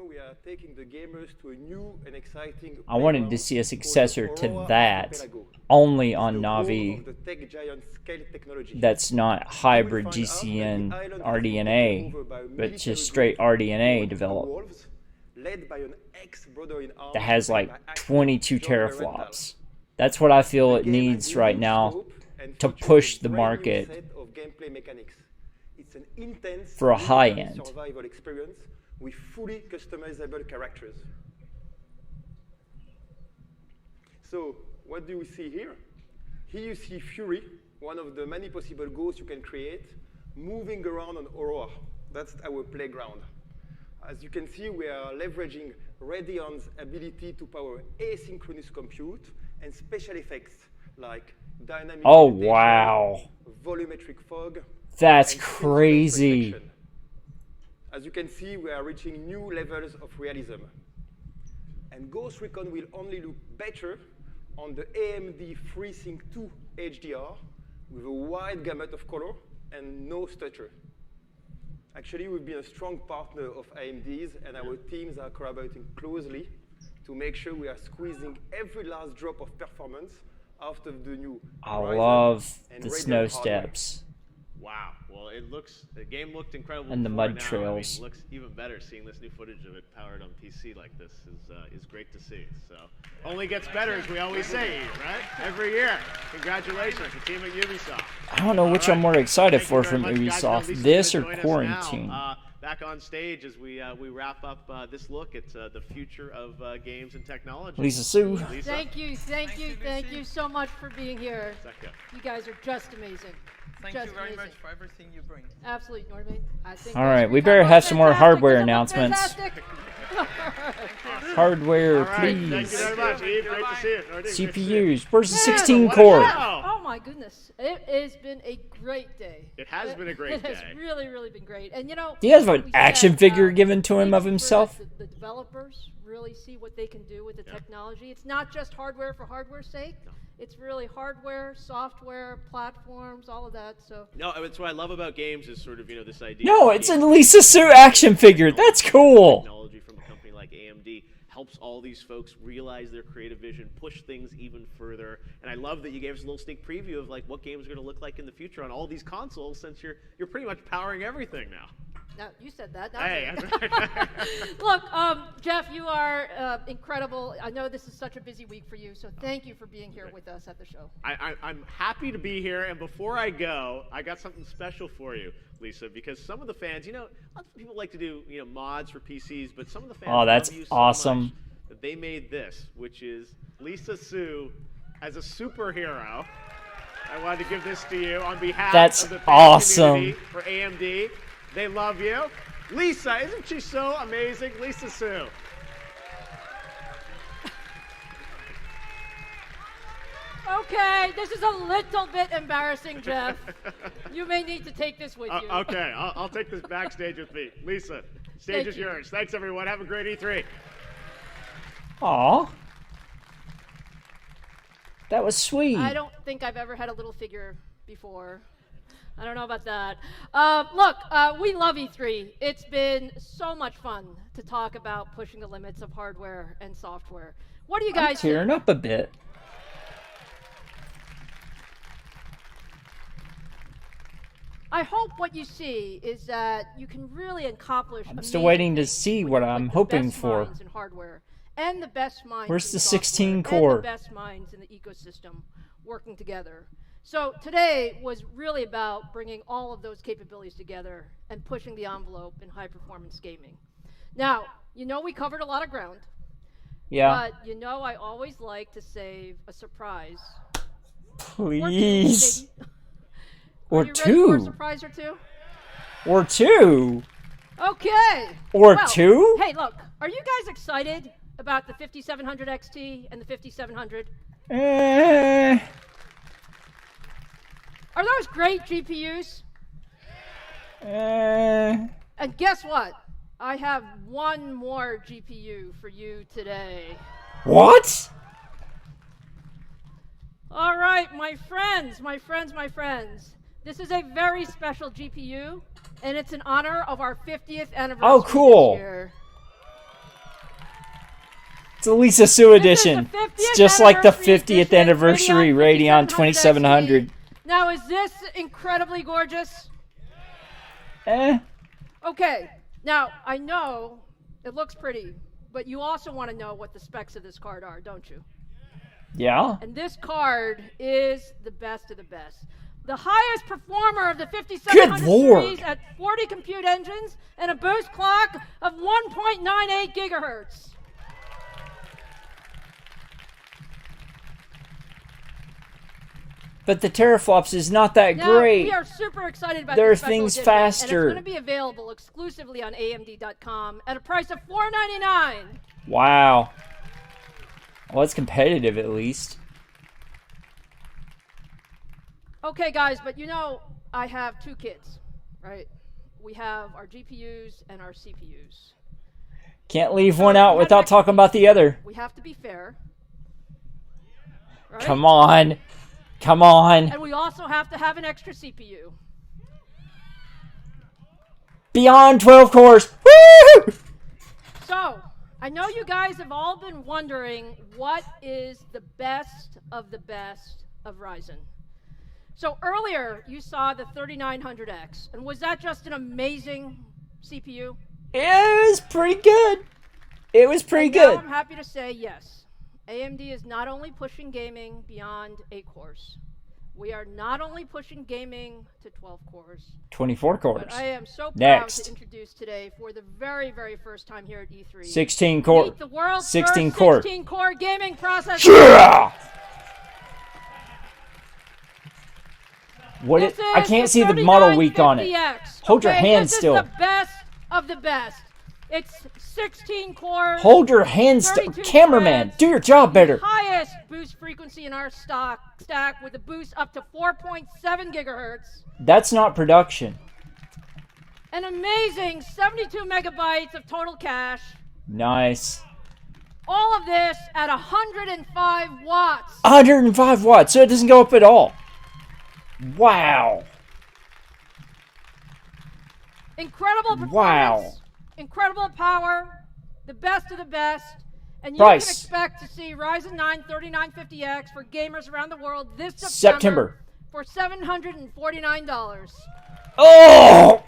we are taking the gamers to a new and exciting. I wanted to see a successor called to Aurora that Archipelago. only It's on the Navi home of the tech giant scale technology. that's not You hybrid will find out GCN that the island has been RDNA, taken over by a but military just straight group RDNA called developed Wolves, led by an ex-brother-in-arms that has like by actor 22 John Berenthal. teraflops. That's what I feel The it game needs has right new now scope and to features push a the brand new market set of gameplay mechanics. It's an intense for a high military end. survival experience with fully customizable characters. So, what do we see here? Here you see Fury, one of the many possible ghosts you can create, moving around on Aurora. That's our playground. As you can see, we are leveraging Radeon's ability to power asynchronous compute and special effects like dynamic Oh, vegetation, wow. volumetric fog. That's and sensory crazy. perception. As you can see, we are reaching new levels of realism. And Ghost Recon will only look better on the AMD FreeSync 2 HDR with a wide gamut of color and no stutter. Actually, we've been a strong partner of AMD's, and our teams are collaborating closely to make sure we are squeezing every last drop of performance out of the new I Ryzen love and the Radeon snow hardware. steps. Wow. Well, the game looked incredible. And the before. mud Now, trails. I mean, it looks even better seeing this new footage of it powered on PC like this is great to see. So, only gets better, as we always say, right? Every year. Congratulations, the team at Ubisoft. I don't know which I'm more excited for from Thank you very much, guys. Ubisoft, Lisa's this or gonna join us Quarantine. now, back on stage as we wrap up this look at the future of games and technology. Lisa Sue. Lisa? Thank you so much for being here. Second. You guys are just amazing. Thank Just you very amazing. much for everything you bring. Absolutely, Norman. I think All those right, three we better combos have some more fantastic. hardware Doesn't it look announcements. fantastic? Hardware, All right, thank you please. very much, Eve. Great to see you. Great to see you. CPUs. Where's the Man, 16 what a core? show. Oh my goodness, it has been a great day. It has been a great It has day. really been great. And you know, He has an we action said, figure given to him making of sure himself. that the developers really see what they can do with the technology. It's not just hardware for hardware's sake. It's really hardware, software, platforms, all of that. So No, it's what I love about games is sort of this idea. No, of it's a games Lisa Sue action figure. That's cool. Technology from a company like AMD helps all these folks realize their creative vision, push things even further. And I love that you gave us a little sneak preview of like what games are going to look like in the future on all these consoles, since you're pretty much powering everything now. now you said that. Not Hey, me. that's right. Look, Jeff, you are incredible. I know this is such a busy week for you, so thank you for being here with us at the show. I'm happy to be here, and before I go, I got something special for you, Lisa, because some of the fans, lots of people like to do, mods for PCs, but some of the fans Oh, that's love you so awesome. much that they made this, which is Lisa Sue as a superhero. I wanted to give this to you on behalf That's of the fan awesome. community for AMD. They love you. Lisa, isn't she so amazing? Lisa Sue. Okay, this is a little bit embarrassing, Jeff. You may need to take this with you. Okay, I'll take this backstage with me. Lisa, stage Thank is you. yours. Thanks, everyone. Have a great E3. Aw. That was sweet. I don't think I've ever had a little figure before. I don't know about that. Look, we love E3. It's been so much fun to talk about pushing the limits of hardware and software. What do you I'm guys think? tearing up a bit. I hope what you see is that you can really accomplish. I'm still amazing waiting to things see when what you put I'm the hoping best for. minds in hardware and the best minds Where's in the software 16 and core? the best minds in the ecosystem working together. So today was really about bringing all of those capabilities together and pushing the envelope in high-performance gaming. Now, we covered a lot of ground. Yeah. But I always like to save a surprise. Please. Or Or two, maybe. Are you ready for a two. surprise or two? Or two. Okay. Or Well, two? Hey, look, are you guys excited about the 5700 XT and the 5700? Eh. Are those great GPUs? Eh. And guess what? I have one more GPU for you today. What? All right, my friends. This is a very special GPU, and it's in honor of our 50th anniversary. Oh, cool. This year. It's a Lisa Sue edition. It's just like the 50th anniversary Radeon 2700. Now, is this incredibly gorgeous? Okay. Now, I know it looks pretty, but you also want to know what the specs of this card are, don't you? Yeah. And this card is the best of the best. The highest performer of the 5700 series at 40 compute engines and a boost clock of 1.98 gigahertz. But the teraflops is not that great. We are super excited about there are this special things edition, faster. And it's going to be available exclusively on AMD.com at a price of $499. Wow. Well, it's competitive at least. Okay, guys, but you know, I have two kids, right? We have our GPUs and our CPUs. Can't leave one out without talking about the other. We have to be fair. Right? Come on. Come on. And we also have to have an extra CPU. Beyond 12 cores. Woo! So, I know you guys have all been wondering what is the best of Ryzen. So earlier you saw the 3900X, and was that just an amazing CPU? It was pretty good. It was pretty good. Now I'm happy to say yes. AMD is not only pushing gaming beyond 8 cores. We are not only pushing gaming to 12 cores. 24 cores. But I am so proud Next. to introduce today, for the very, very first time here at E3, 16 core. meet the world's 16 first core. 16-core gaming processor. Yeah! What it, I can't see the model week on it. Hold your hand still. This is the best of the best. It's 16 cores. Hold your hand still. Cameraman, do your job better. Highest boost frequency in our stack with a boost up to 4.7 gigahertz. That's not production. An amazing 72 megabytes of total cache. Nice. All of this at 105 watts. 105 watts, so it doesn't go up at all. Wow. Incredible performance. Wow. Incredible power. The best of the best. And you Price. can expect to see Ryzen 9 3950X for gamers around the world this September. For $749. Oh,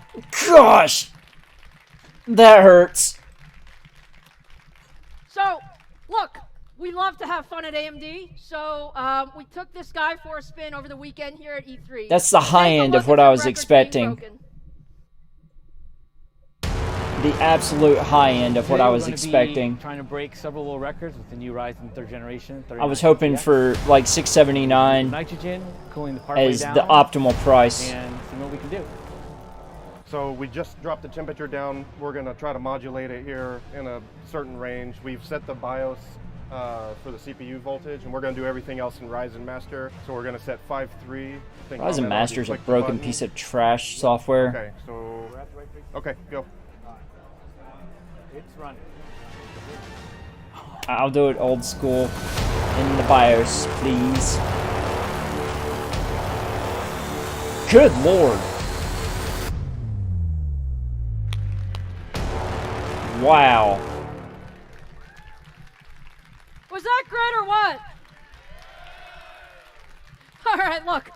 gosh. That hurts. So, look, we love to have fun at AMD, so we took this guy for a spin over the weekend here at E3. That's the high end of what I was expecting. The absolute high end of what I was expecting. Trying to break several world records with the new Ryzen 3rd generation. I was hoping for like 679 nitrogen, cooling the part way as down, the optimal price. and see what we can do. So we just dropped the temperature down. We're going to try to modulate it here in a certain range. We've set the BIOS for the CPU voltage, and we're going to do everything else in Ryzen Master. So we're going to set 5.3. Ryzen Master is a broken piece of trash software. Okay, so okay, go. It's running. I'll do it old school in the BIOS, please. Good lord. Wow. Was that great or what? All right, look,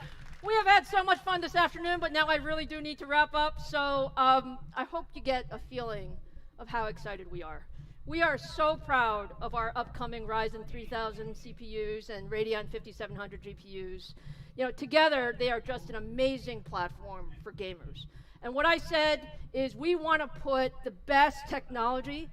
we have had so much fun this afternoon, but now I really do need to wrap up. So I hope you get a feeling of how excited we are. We are so proud of our upcoming Ryzen 3000 CPUs and Radeon 5700 GPUs. You know, together they are just an amazing platform for gamers. And what I said is we want to put the best technology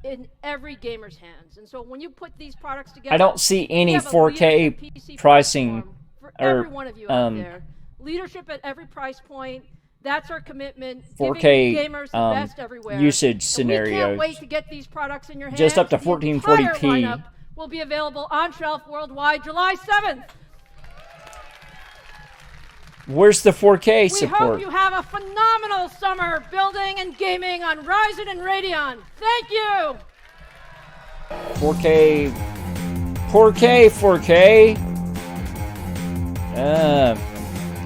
in every gamer's hands. And so when you put these products together, I don't see any 4K pricing for or every one of you out there. Leadership at every price point. That's our commitment. 4K giving gamers the best everywhere. usage And scenarios. we can't wait to get these products in your hands. Just up to The entire 1440p. lineup will be available on shelf worldwide July 7th. Where's the 4K We support? hope you have a phenomenal summer building and gaming on Ryzen and Radeon. Thank you. 4K. 4K.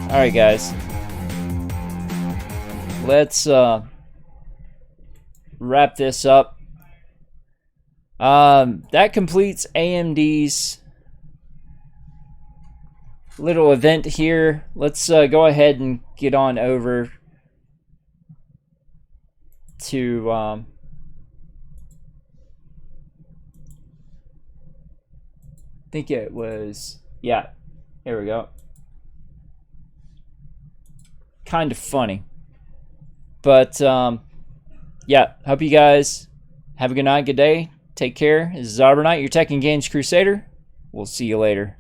All right, guys. Let's wrap this up. That completes AMD's little event here. Let's go ahead and get on over to I think it was, yeah, here we go. Kind of funny. But yeah, hope you guys have a good night, good day. Take care. This is Arbor Knight, your Tech and Games Crusader. We'll see you later.